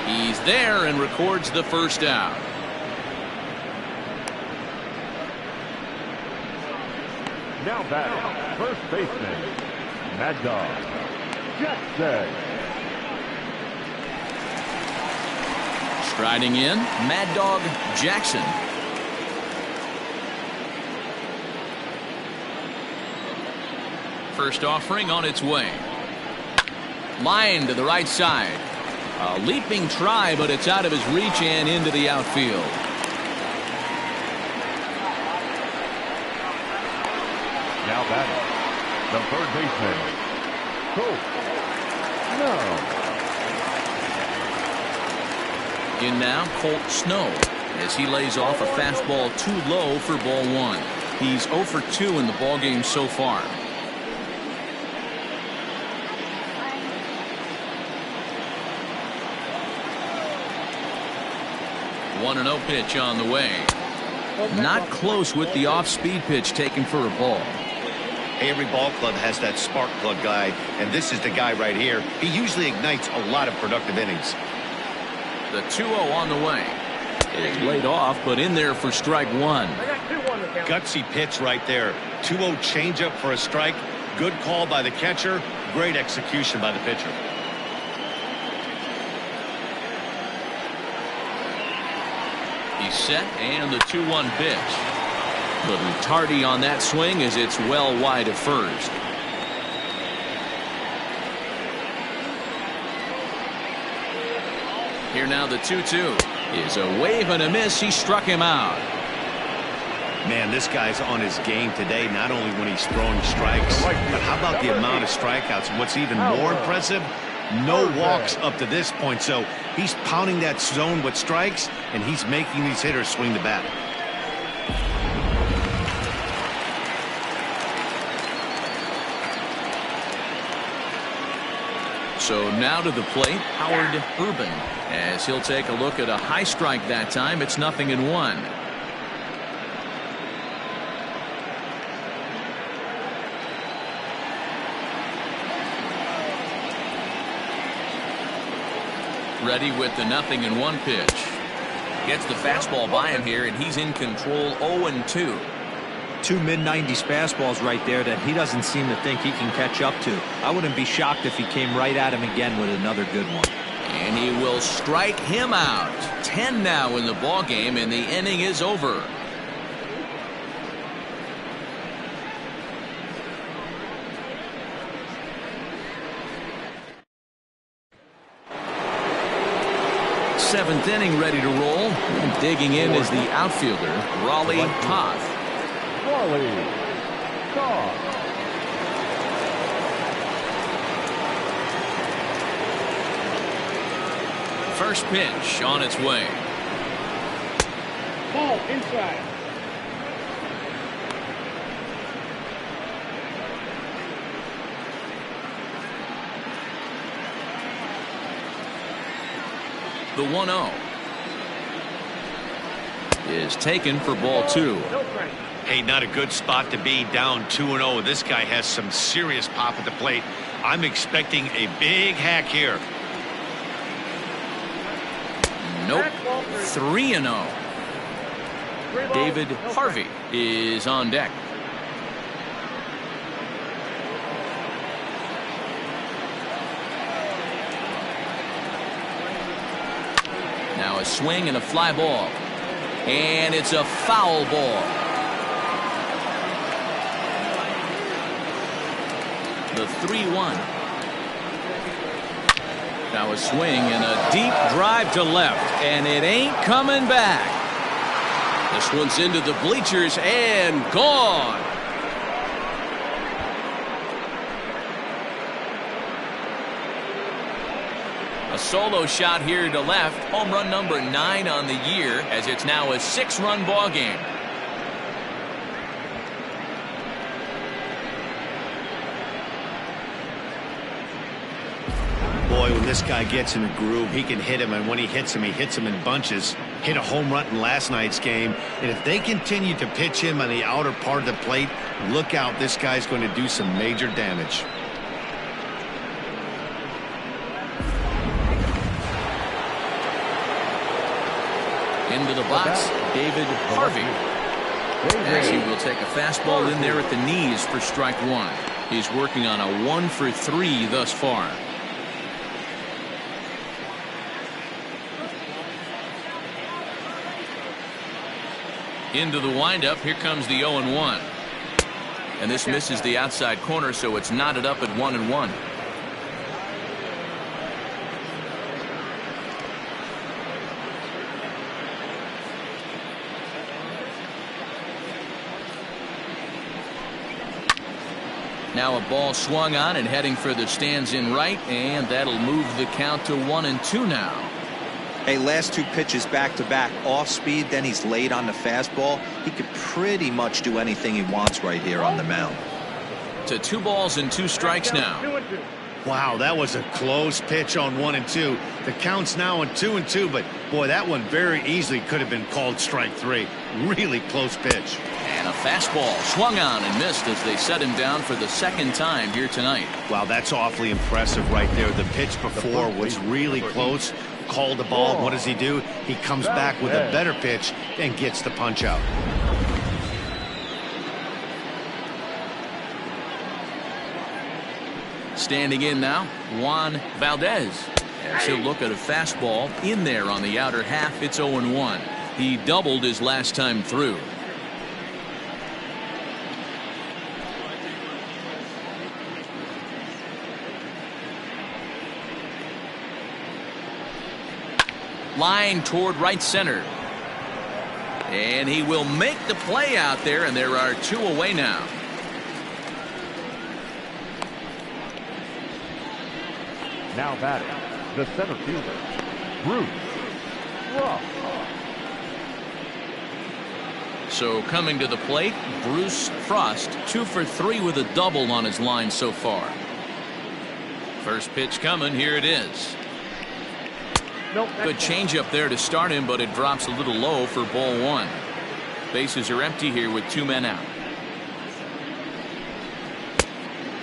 He's there and records the first out. Now batting, first baseman, Mad Dog Jackson. Striding in, Mad Dog Jackson. First offering on its way. Line to the right side. A leaping try, but it's out of his reach and into the outfield. Now batting, the third baseman, Colt. No. In now, Colt Snow, as he lays off a fastball too low for ball one. He's 0 for 2 in the ballgame so far. 1-0 pitch on the way. Not close with the off-speed pitch taken for a ball. Every ball club has that spark plug guy, and this is the guy right here. He usually ignites a lot of productive innings. The 2-0 on the way. It's laid off, but in there for strike one. I got 2-1 to count. Gutsy pitch right there. 2-0 changeup for a strike. Good call by the catcher. Great execution by the pitcher. He's set, and the 2-1 pitch. Little tardy on that swing as it's well wide of first. Here now the 2-2 is a wave and a miss. He struck him out. Man, this guy's on his game today, not only when he's throwing strikes, but how about the amount of strikeouts? What's even more impressive, no walks up to this point. So he's pounding that zone with strikes, and he's making these hitters swing the bat. So now to the plate, Howard Urban, as he'll take a look at a high strike that time. It's 0-1. Ready with the 0-1 pitch. Gets the fastball by him here, and he's in control. 0-2. Two mid-90s fastballs right there that he doesn't seem to think he can catch up to. I wouldn't be shocked if he came right at him again with another good one. And he will strike him out. 10 now in the ball game, and the inning is over. Seventh inning ready to roll, and digging in is the outfielder Raleigh Toth. Raleigh Toth. First pitch on its way. Ball inside. The 1-0 is taken for ball two. No strike. Hey, not a good spot to be, down 2-0. This guy has some serious pop at the plate. I'm expecting a big hack here. Nope. 3-0. David Harvey is on deck. Now a swing and a fly ball. And it's a foul ball. The 3-1. Now a swing and a deep drive to left, and it ain't coming back. This one's into the bleachers and gone. solo shot here to left. Home run number 9 on the year, as it's now a 6-run ball game. Boy, when this guy gets in a groove, he can hit him, and when he hits him in bunches. Hit a home run in last night's game, and if they continue to pitch him on the outer part of the plate, look out, this guy's going to do some major damage. Into the box, David Harvey. As he will take a fastball in there at the knees for strike 1. He's working on a 1 for 3 thus far. Into the windup. Here comes the 0-1. And this misses the outside corner, so it's knotted up at 1-1. Now a ball swung on and heading for the stands in right, and that'll move the count to 1-2 now. Hey, last 2 pitches back to back, off speed, then he's late on the fastball. He could pretty much do anything he wants right here on the mound. To 2 balls and 2 strikes now. Wow, that was a close pitch on 1-2. The count's now on 2-2, but boy, that one very easily could have been called strike 3. Really close pitch. And a fastball swung on and missed as they set him down for the 2nd time here tonight. Wow, that's awfully impressive right there. The pitch before was really close. Called the ball. What does he do? He comes back with a better pitch and gets the punch out. Standing in now, Juan Valdez. As he'll look at a fastball in there on the outer half. It's 0-1. He doubled his last time through. Line toward right center. And he will make the play out there, and there are 2 away now. Now batting, the center fielder, Bruce Frost. So coming to the plate, Bruce Frost, 2 for 3 with a double on his line so far. First pitch coming, here it is. Good changeup there to start him, but it drops a little low for ball 1. Bases are empty here with 2 men out.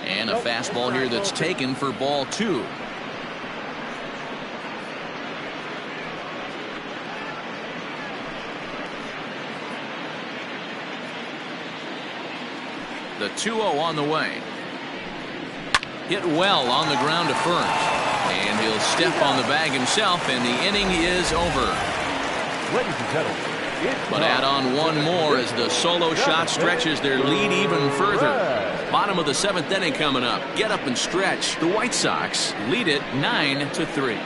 And a fastball here that's taken for ball 2. The 2-0 on the way. Hit well on the ground to first. And he'll step on the bag himself, and the inning is over. Ladies and gentlemen, but add on 1 more as the solo shot stretches their lead even further. Bottom of the 7th inning coming up. Get up and stretch. The White Sox lead it 9-3.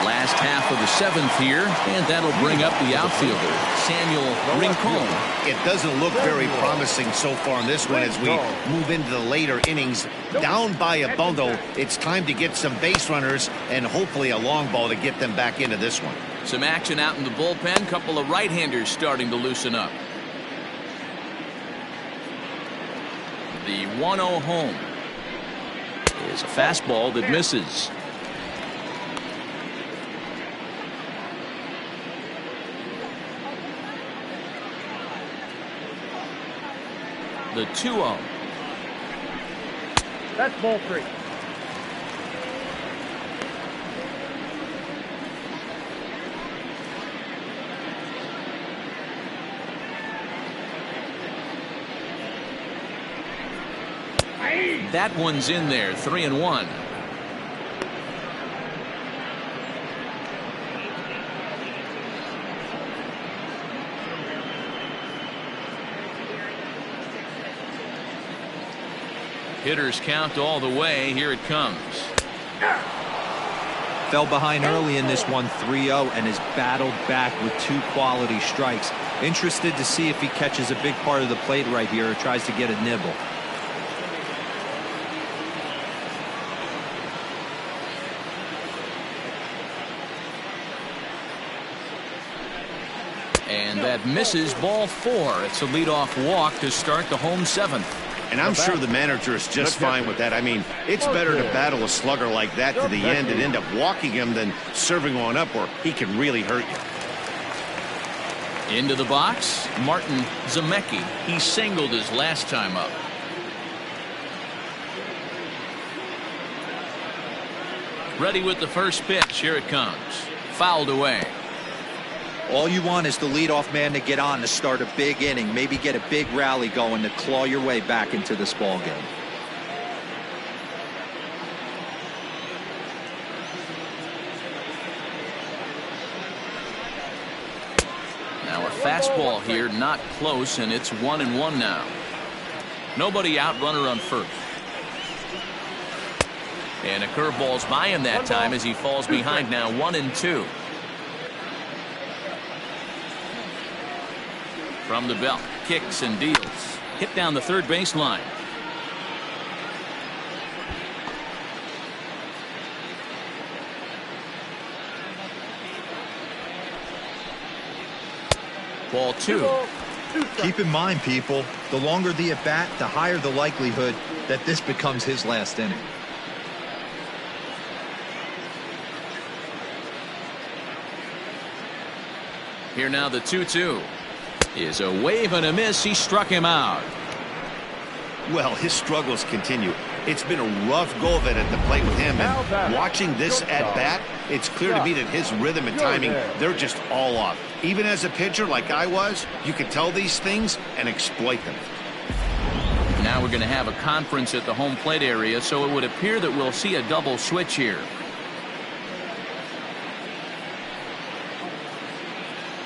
Last half of the 7th here, and that'll bring up the outfielder, Samuel Rincon. It doesn't look very promising so far in this one as we move into the later innings. Down by a bundle, it's time to get some base runners and hopefully a long ball to get them back into this one. Some action out in the bullpen. Couple of right-handers starting to loosen up. The 1-0 home is a fastball that misses. The 2-0. That's ball 3. That one's in there. 3-1. Hitters count all the way. Here it comes. Fell behind early in this one, 3-0, and has battled back with 2 quality strikes. Interested to see if he catches a big part of the plate right here or tries to get a nibble. And that misses ball 4. It's a leadoff walk to start the home 7th. And I'm sure the manager is just fine with that. I mean, it's better to battle a slugger like that to the end and end up walking him than serving one up where he can really hurt you. Into the box, Martin Zemecki. He singled his last time up. Ready with the first pitch. Here it comes. Fouled away. All you want is the leadoff man to get on to start a big inning, maybe get a big rally going to claw your way back into this ball game. Now a fastball here, not close, and it's 1-1 now. Nobody out, runner on first. And a curveball's by him that time as he falls behind now 1-2. From the belt, kicks and deals. Hit down the third baseline. Ball 2. Keep in mind, people, the longer the at bat, the higher the likelihood that this becomes his last inning. Here now the 2-2 is a wave and a miss. He struck him out. Well, his struggles continue. It's been a rough go of it at the plate with him, and watching this at bat, it's clear to me that his rhythm and timing, they're just all off. Even as a pitcher like I was, you can tell these things and exploit them. Now we're going to have a conference at the home plate area, so it would appear that we'll see a double switch here.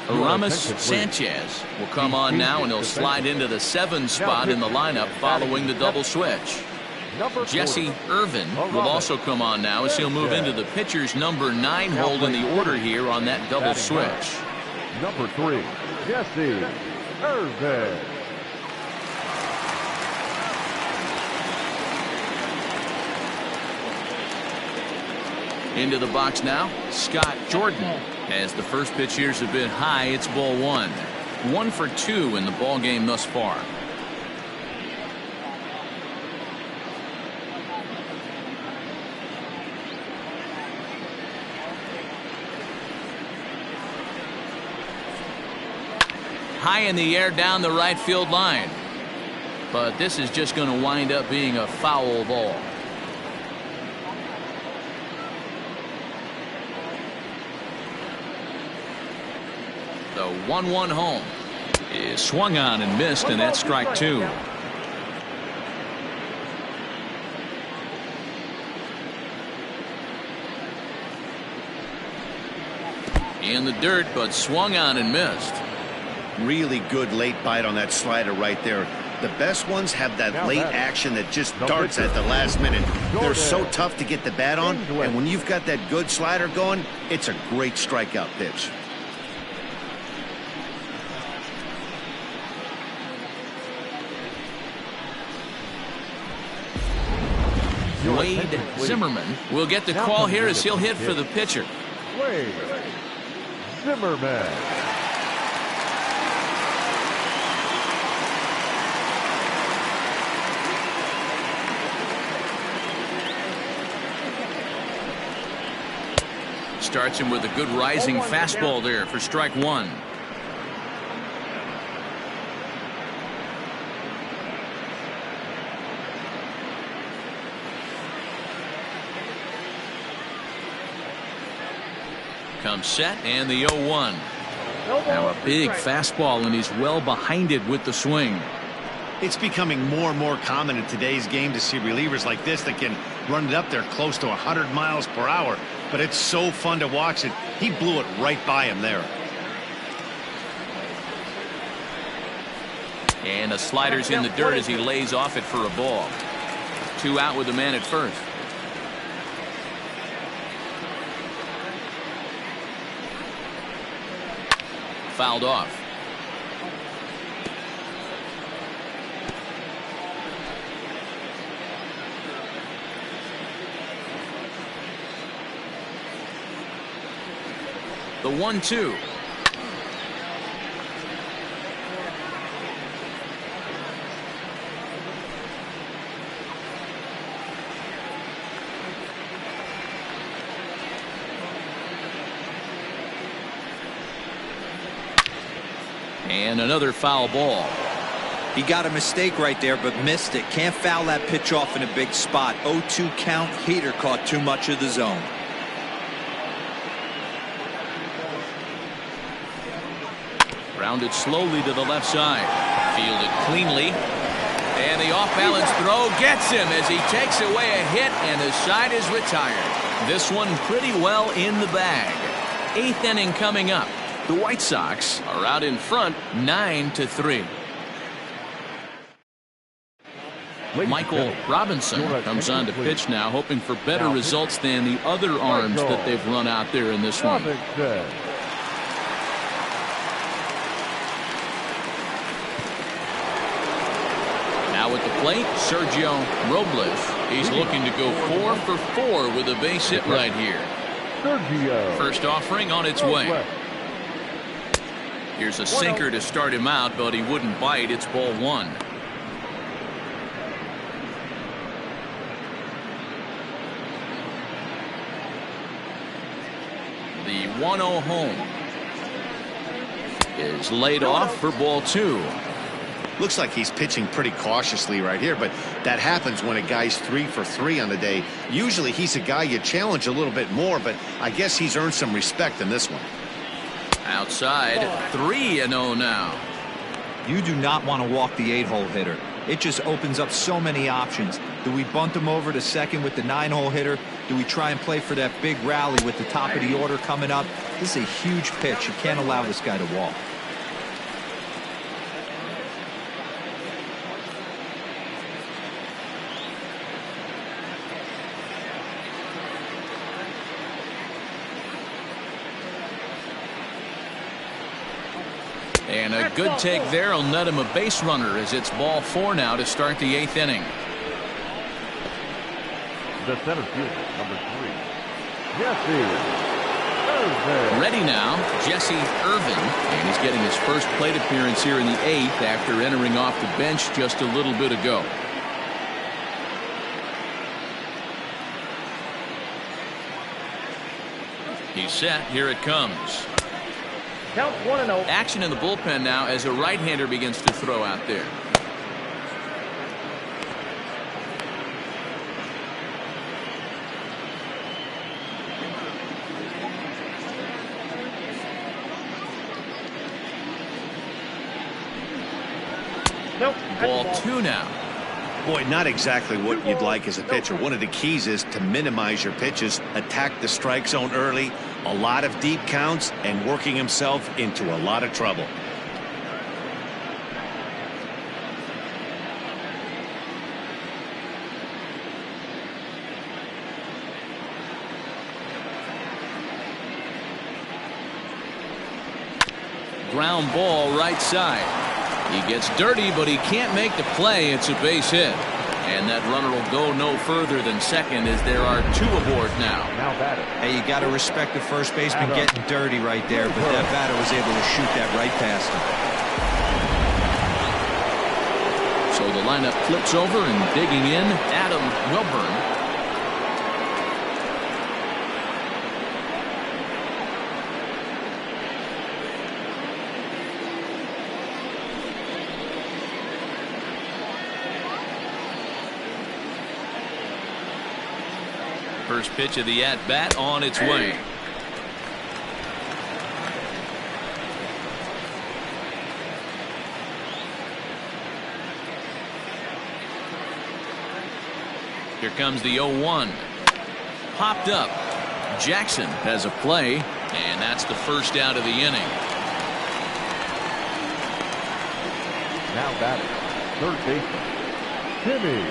Aramis Sanchez will come on now, and he'll slide into the 7 spot in the lineup following the double switch. Jesse Irvin will also come on now as he'll move into the pitcher's number 9 hold in the order here on that double switch. Number 3, Jesse Irvin. Into the box now, Scott Jordan. As the first pitch here's a bit high, it's ball 1. 1 for 2 in the ball game thus far. High in the air down the right field line. But this is just going to wind up being a foul ball. The 1-1 home is swung on and missed, and that's strike 2. In the dirt, but swung on and missed. Really good late bite on that slider right there. The best ones have that late action that just darts at the last minute. They're so tough to get the bat on, and when you've got that good slider going, it's a great strikeout pitch. Wade Zimmerman will get the call here as he'll hit for the pitcher. Wade Zimmerman. Starts him with a good rising fastball there for strike 1. Comes set, and the 0-1. Now a big fastball, and he's well behind it with the swing. It's becoming more and more common in today's game to see relievers like this that can run it up there close to 100 miles per hour. But it's so fun to watch it. He blew it right by him there. And the slider's in the dirt as he lays off it for a ball. 2 out with the man at first. Fouled off. The 1-2. And another foul ball. He got a mistake right there, but missed it. Can't foul that pitch off in a big spot. 0-2 count. Heater caught too much of the zone. Grounded slowly to the left side. Fielded cleanly. And the off-balance throw gets him as he takes away a hit, and the side is retired. This one pretty well in the bag. 8th inning coming up. The White Sox are out in front 9-3. Michael Robinson comes on to pitch now, hoping for better results than the other arms that they've run out there in this one. Now at the plate, Sergio Robles. He's looking to go 4 for 4 with a base hit right here. First offering on its way. Here's a sinker to start him out, but he wouldn't bite. It's ball 1. The 1-0 home is laid off for ball 2. Looks like he's pitching pretty cautiously right here, but that happens when a guy's 3 for 3 on the day. Usually he's a guy you challenge a little bit more, but I guess he's earned some respect in this one. Outside, 3-0 now. You do not want to walk the 8-hole hitter. It just opens up so many options. Do we bunt him over to second with the 9-hole hitter? Do we try and play for that big rally with the top of the order coming up? This is a huge pitch. You can't allow this guy to walk. And a good take there will net him a base runner as it's ball 4 now to start the 8th inning. The center fielder, number 3, Jesse Irvin. Ready now, Jesse Irvin, and he's getting his first plate appearance here in the 8th after entering off the bench just a little bit ago. He's set. Here it comes. Count 1-0. Action in the bullpen now as a right-hander begins to throw out there. Nope. Ball 2 now. Boy, not exactly what you'd like as a pitcher. One of the keys is to minimize your pitches, attack the strike zone early, a lot of deep counts, and working himself into a lot of trouble. Ground ball right side. He gets dirty, but he can't make the play. It's a base hit. And that runner will go no further than second as there are 2 aboard now. Hey, you got to respect the first baseman getting dirty right there, but that batter was able to shoot that right past him. So the lineup flips over and digging in, Adam Wilburn. First pitch of the at-bat on its way. Here comes the 0-1. Popped up. Jackson has a play, and that's the first out of the inning. Now batting, third baseman, Timmy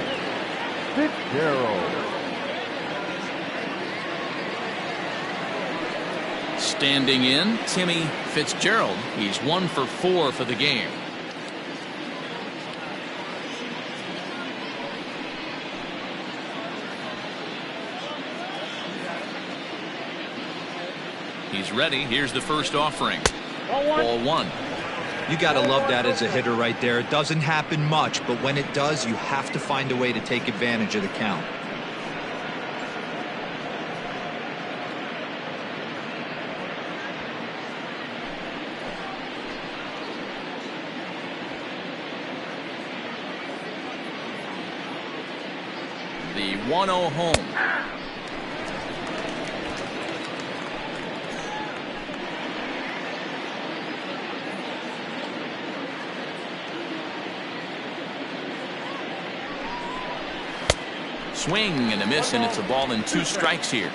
Fitzgerald. Standing in, Timmy Fitzgerald. He's 1 for 4 for the game. He's ready. Here's the first offering. Ball 1. You got to love that as a hitter right there. It doesn't happen much, but when it does, you have to find a way to take advantage of the count. 1-0 home. Swing and a miss, and it's a ball and 2 strikes here.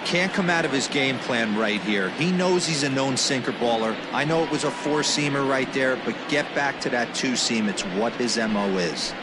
Can't come out of his game plan right here. He knows he's a known sinker baller. I know it was a 4-seamer right there, but get back to that 2-seam. It's what his MO is.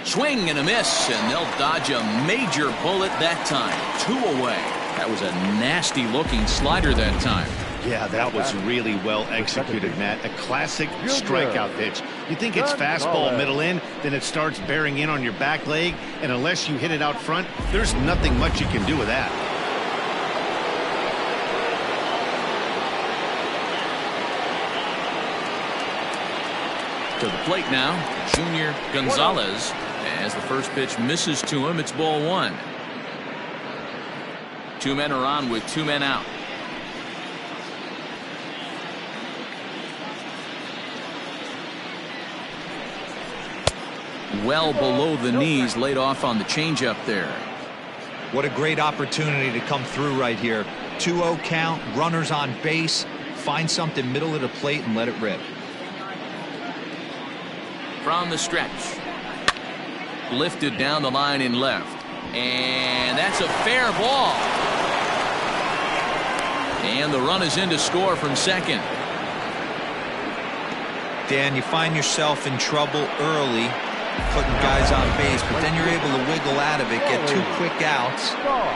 Swing and a miss, and they'll dodge a major bullet that time. 2 away. That was a nasty looking slider that time. Yeah, that was really well executed, Matt. A classic strikeout pitch. You think it's fastball middle in, then it starts bearing in on your back leg, and unless you hit it out front, there's nothing much you can do with that. To the plate now, Junior Gonzalez. As the first pitch misses to him, it's ball 1. 2 men are on with 2 men out. Well below the knees, laid off on the changeup there. What a great opportunity to come through right here. 2-0 count, runners on base. Find something middle of the plate and let it rip. From the stretch. Lifted down the line in left. And that's a fair ball. And the run is in to score from second. Dan, you find yourself in trouble early, putting guys on base, but then you're able to wiggle out of it, get 2 quick outs.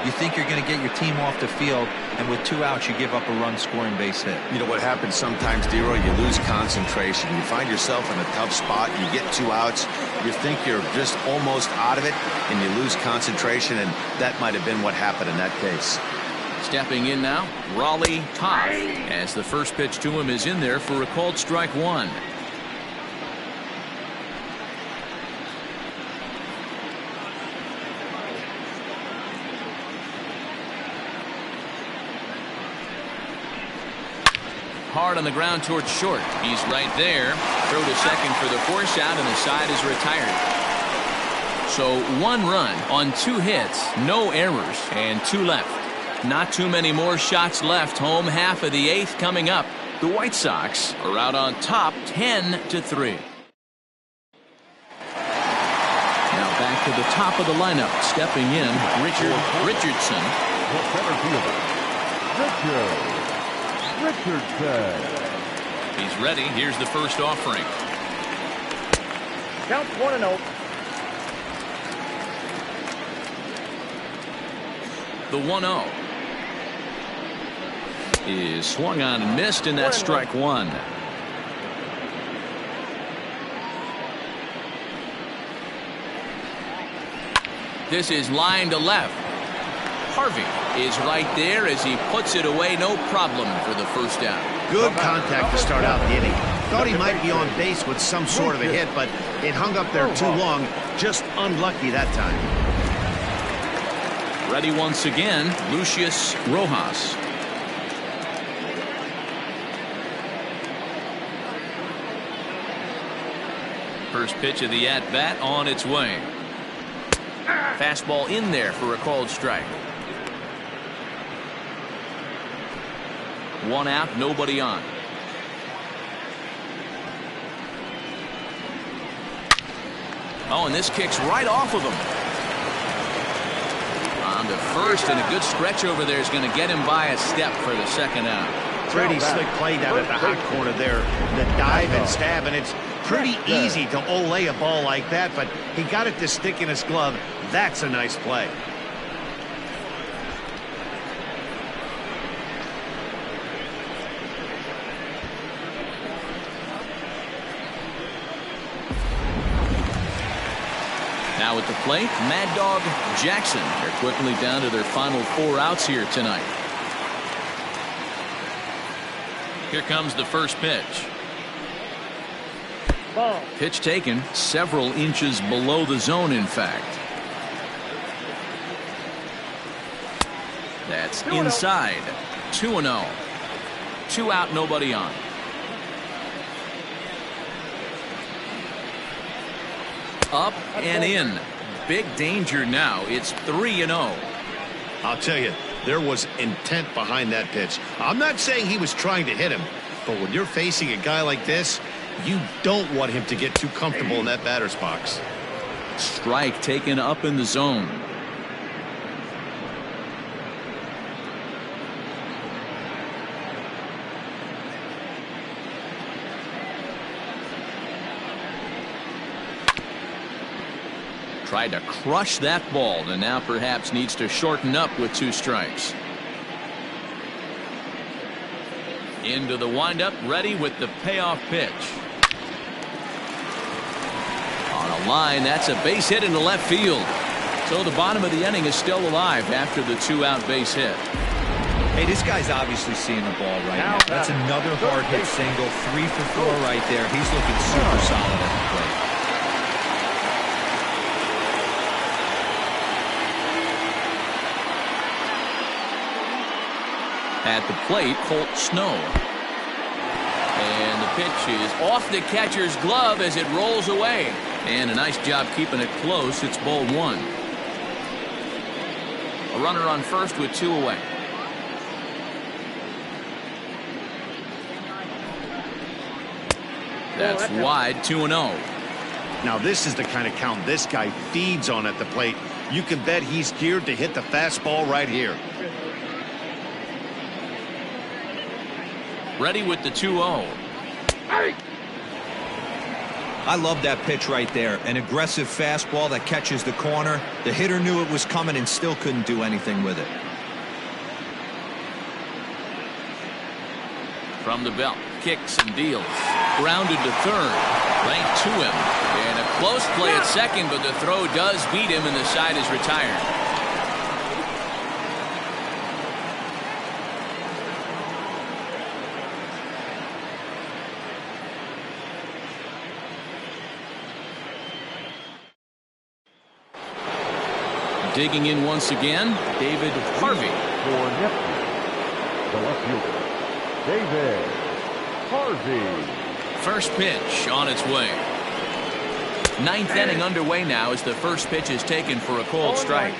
You think you're going to get your team off the field, and with 2 outs, you give up a run-scoring base hit. You know what happens sometimes, Dero? You lose concentration. You find yourself in a tough spot. You get 2 outs. You think you're just almost out of it, and you lose concentration, and that might have been what happened in that case. Stepping in now, Raleigh Toth, as the first pitch to him is in there for a called strike 1. Hard on the ground towards short. He's right there. Throw to second for the force out, and the side is retired. So 1 run on 2 hits, no errors, and 2 left. Not too many more shots left. Home half of the 8th coming up. The White Sox are out on top 10-3. Now back to the top of the lineup. Stepping in, Richard Richardson. The center fielder, Richardson. He's ready. Here's the first offering. Count 1-0. The 1-0 is swung on and missed, and that's strike 1. This is line to left. Harvey is right there as he puts it away, no problem for the first out. Good contact to start out the inning. Thought he might be on base with some sort of a hit, but it hung up there too long. Just unlucky that time. Ready once again, Lucius Rojas. First pitch of the at-bat on its way. Fastball in there for a called strike. 1 out, nobody on. Oh, and this kicks right off of him. On to first, and a good stretch over there is going to get him by a step for the second out. Pretty slick play down at the hot corner there. The dive and stab, and it's pretty easy to olay a ball like that, but he got it to stick in his glove. That's a nice play. Now at the plate, Mad Dog Jackson. They're quickly down to their final 4 outs here tonight. Here comes the first pitch. Ball. Pitch taken several inches below the zone, in fact. That's inside. 2-0. 2 out, nobody on. Up and in. Big danger now. It's 3-0. I'll tell you, there was intent behind that pitch. I'm not saying he was trying to hit him, but when you're facing a guy like this, you don't want him to get too comfortable in that batter's box. Strike taken up in the zone. Tried to crush that ball, and now perhaps needs to shorten up with 2 strikes. Into the windup, ready with the payoff pitch. On a line, that's a base hit into left field. So the bottom of the inning is still alive after the 2-out base hit. Hey, this guy's obviously seeing the ball right now. That's another hard hit single. 3 for 4 right there. He's looking super solid at the plate. At the plate, Colt Snow. And the pitch is off the catcher's glove as it rolls away. And a nice job keeping it close. It's ball 1. A runner on first with 2 away. That's wide, 2-0. Now this is the kind of count this guy feeds on at the plate. You can bet he's geared to hit the fastball right here. Ready with the 2-0. I love that pitch right there. An aggressive fastball that catches the corner. The hitter knew it was coming and still couldn't do anything with it. From the belt, kicks and deals. Grounded to third. Right to him. And a close play at second, but the throw does beat him and the side is retired. Digging in once again, David Harvey. For Neptune, the left fielder, David Harvey. First pitch on its way. 9th inning underway now as the first pitch is taken for a cold strike.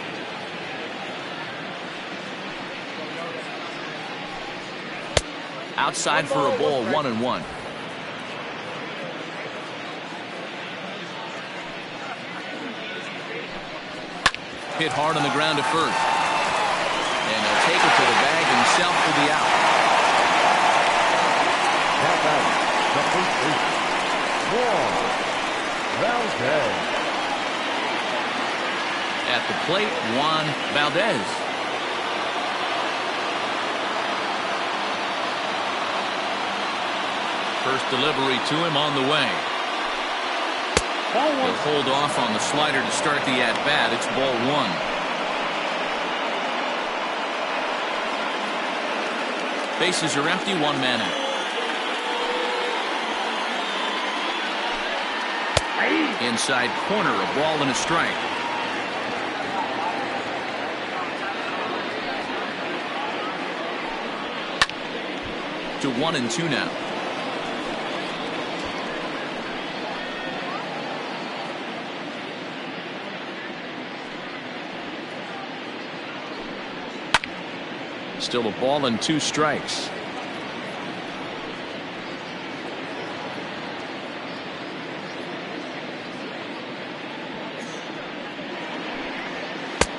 Outside for a ball, 1-1. Hit hard on the ground to first. And he'll take it to the bag himself for the out. Half out, the first baseman, Juan Valdez. At the plate, Juan Valdez. First delivery to him on the way. He'll hold off on the slider to start the at-bat. It's ball 1. Bases are empty, 1 man out. Inside corner, a ball and a strike. To 1-2 now. Still a ball and 2 strikes.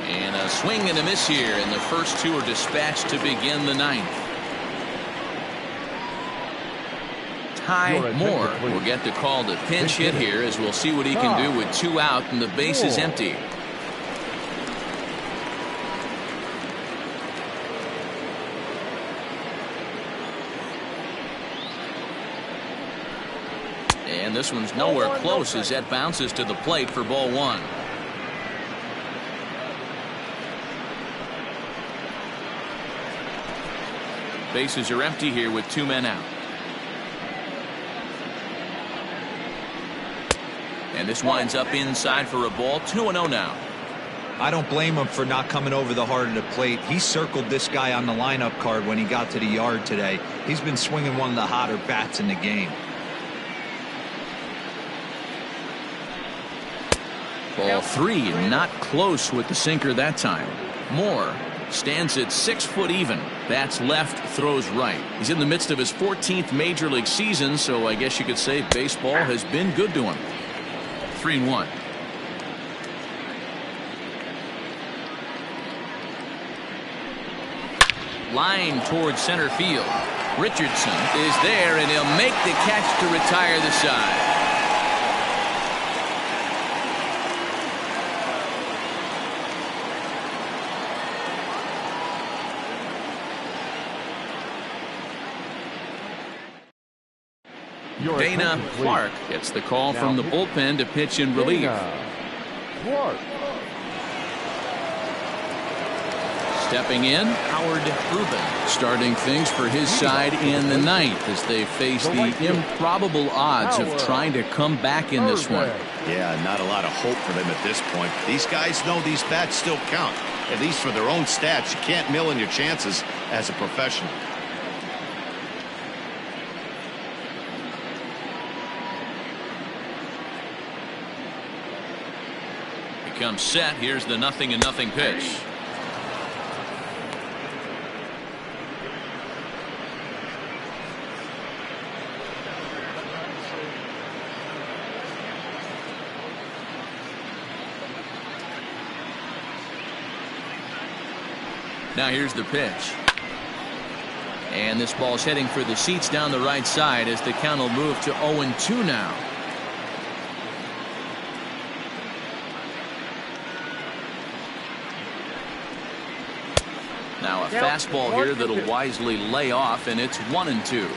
And a swing and a miss here, and the first 2 are dispatched to begin the 9th. Ty Moore will get the call to pinch hit here, as we'll see what he can do with 2 out and the base is empty. And this one's nowhere close as that bounces to the plate for ball 1. Bases are empty here with 2 men out. And this winds up inside for a ball. 2-0 now. I don't blame him for not coming over the heart of the plate. He circled this guy on the lineup card when he got to the yard today. He's been swinging one of the hotter bats in the game. Ball 3, not close with the sinker that time. Moore stands at 6 foot even. Bats left, throws right. He's in the midst of his 14th major league season, so I guess you could say baseball has been good to him. 3-1. Line towards center field. Richardson is there, and he'll make the catch to retire the side. Dana Clark gets the call from the bullpen to pitch in relief. Stepping in, Howard Rubin, starting things for his side in the ninth as they face the improbable odds of trying to come back in this one. Yeah, not a lot of hope for them at this point. These guys know these bats still count, at least for their own stats. You can't mill in your chances as a professional. Comes set. Here's the 0-0 pitch. Now here's the pitch. And this ball's heading for the seats down the right side as the count will move to 0-2 now. Now a fastball here that'll wisely lay off, and it's 1-2.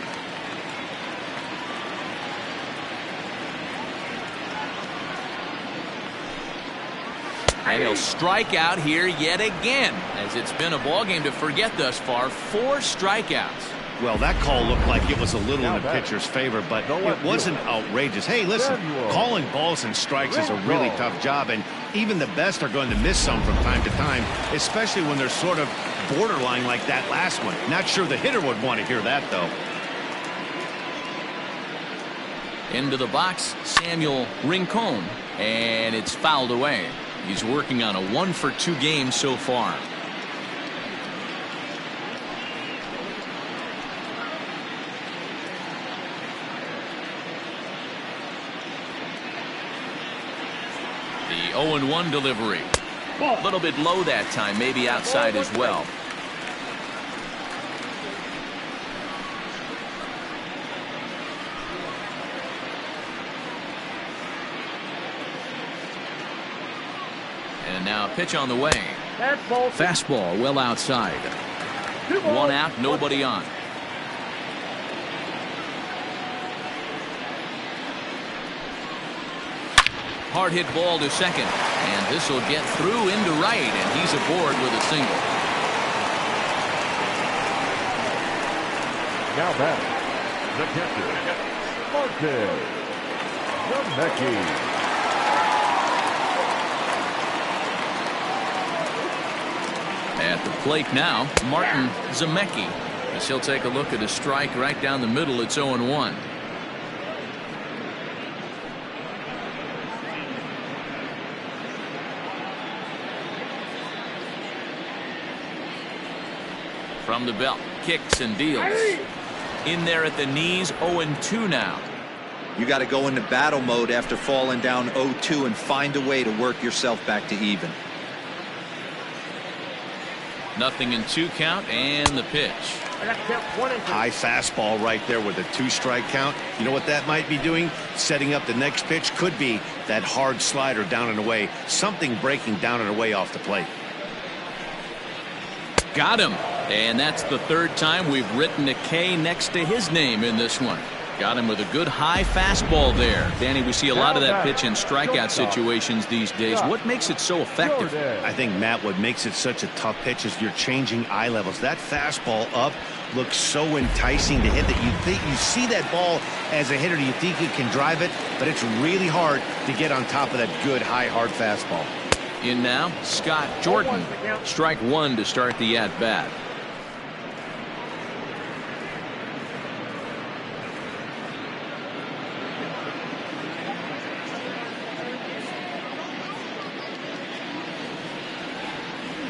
And he'll strike out here yet again, as it's been a ball game to forget thus far. 4 strikeouts. Well, that call looked like it was a little in the pitcher's favor, but it wasn't outrageous. Hey, listen, calling balls and strikes is a really tough job, and even the best are going to miss some from time to time, especially when they're sort of borderline like that last one. Not sure the hitter would want to hear that, though. Into the box, Samuel Rincon, and it's fouled away. He's working on a 1-for-2 game so far. The 0-1 delivery. A little bit low that time, maybe outside as well. And now a pitch on the way. Fastball well outside. 1 out, nobody on. Hard hit ball to second, and this will get through into right, and he's aboard with a single. Now back, the catcher, Martin Zemecki. At the plate now, Martin Zemecki, as he'll take a look at a strike right down the middle. It's 0-1. From the belt, kicks and deals. In there at the knees, 0-2 now. You got to go into battle mode after falling down 0-2 and find a way to work yourself back to even. 0-2 count, and the pitch. High fastball right there with a 2-strike count. You know what that might be doing? Setting up the next pitch. Could be that hard slider down and away. Something breaking down and away off the plate. Got him. And that's the 3rd time we've written a K next to his name in this one. Got him with a good high fastball there. Danny, we see a lot of that pitch in strikeout situations these days. What makes it so effective? I think, Matt, what makes it such a tough pitch is you're changing eye levels. That fastball up looks so enticing to hit that you think you see that ball as a hitter. You think you can drive it, but it's really hard to get on top of that good high hard fastball. In now, Scott Jordan. Strike one to start the at-bat.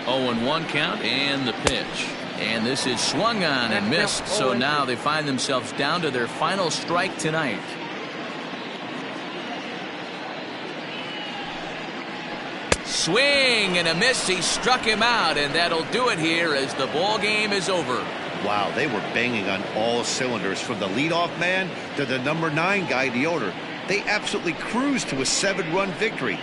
Oh, and 1 count and the pitch. And this is swung on and missed. So now they find themselves down to their final strike tonight. Swing and a miss. He struck him out, and that'll do it here as the ball game is over. Wow, they were banging on all cylinders from the leadoff man to the number 9 guy, the order. They absolutely cruised to a 7-run victory.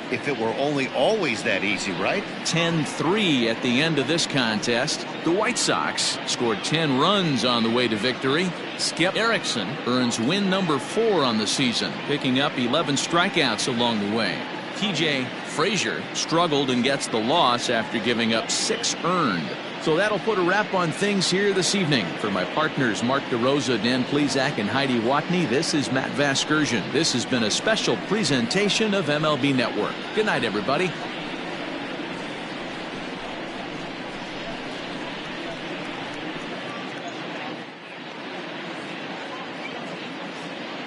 If it were only always that easy, right? 10-3 at the end of this contest. The White Sox scored 10 runs on the way to victory. Skip Erickson earns win number 4 on the season, picking up 11 strikeouts along the way. TJ Frazier struggled and gets the loss after giving up 6 earned. So that'll put a wrap on things here this evening. For my partners Mark DeRosa, Dan Plesac, and Heidi Watney, this is Matt Vasgersian. This has been a special presentation of MLB Network. Good night, everybody.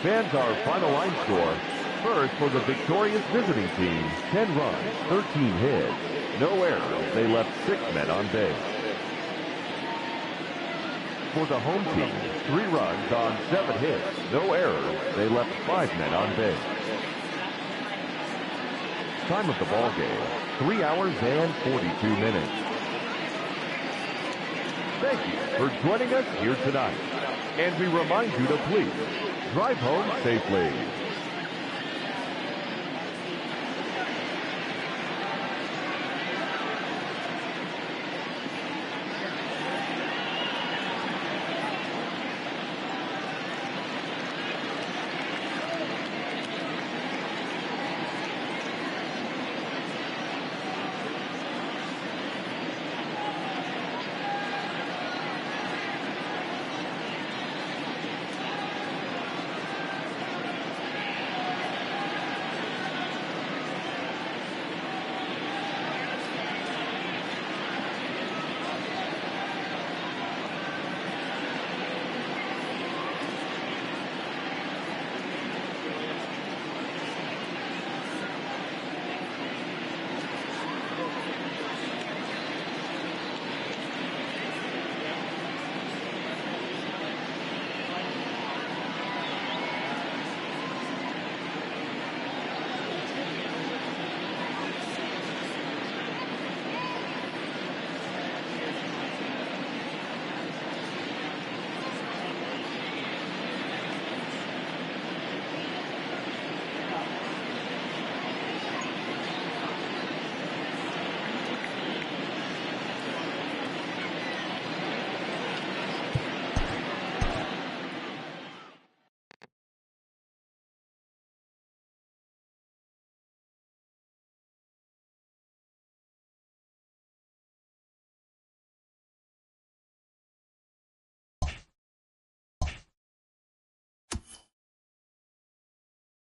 Fans, our final line score. First, for the victorious visiting team, 10 runs, 13 hits, no errors. They left 6 men on base. For the home team, 3 runs on 7 hits, no errors. They left 5 men on base. Time of the ball game, 3 hours and 42 minutes. Thank you for joining us here tonight. And we remind you to please drive home safely.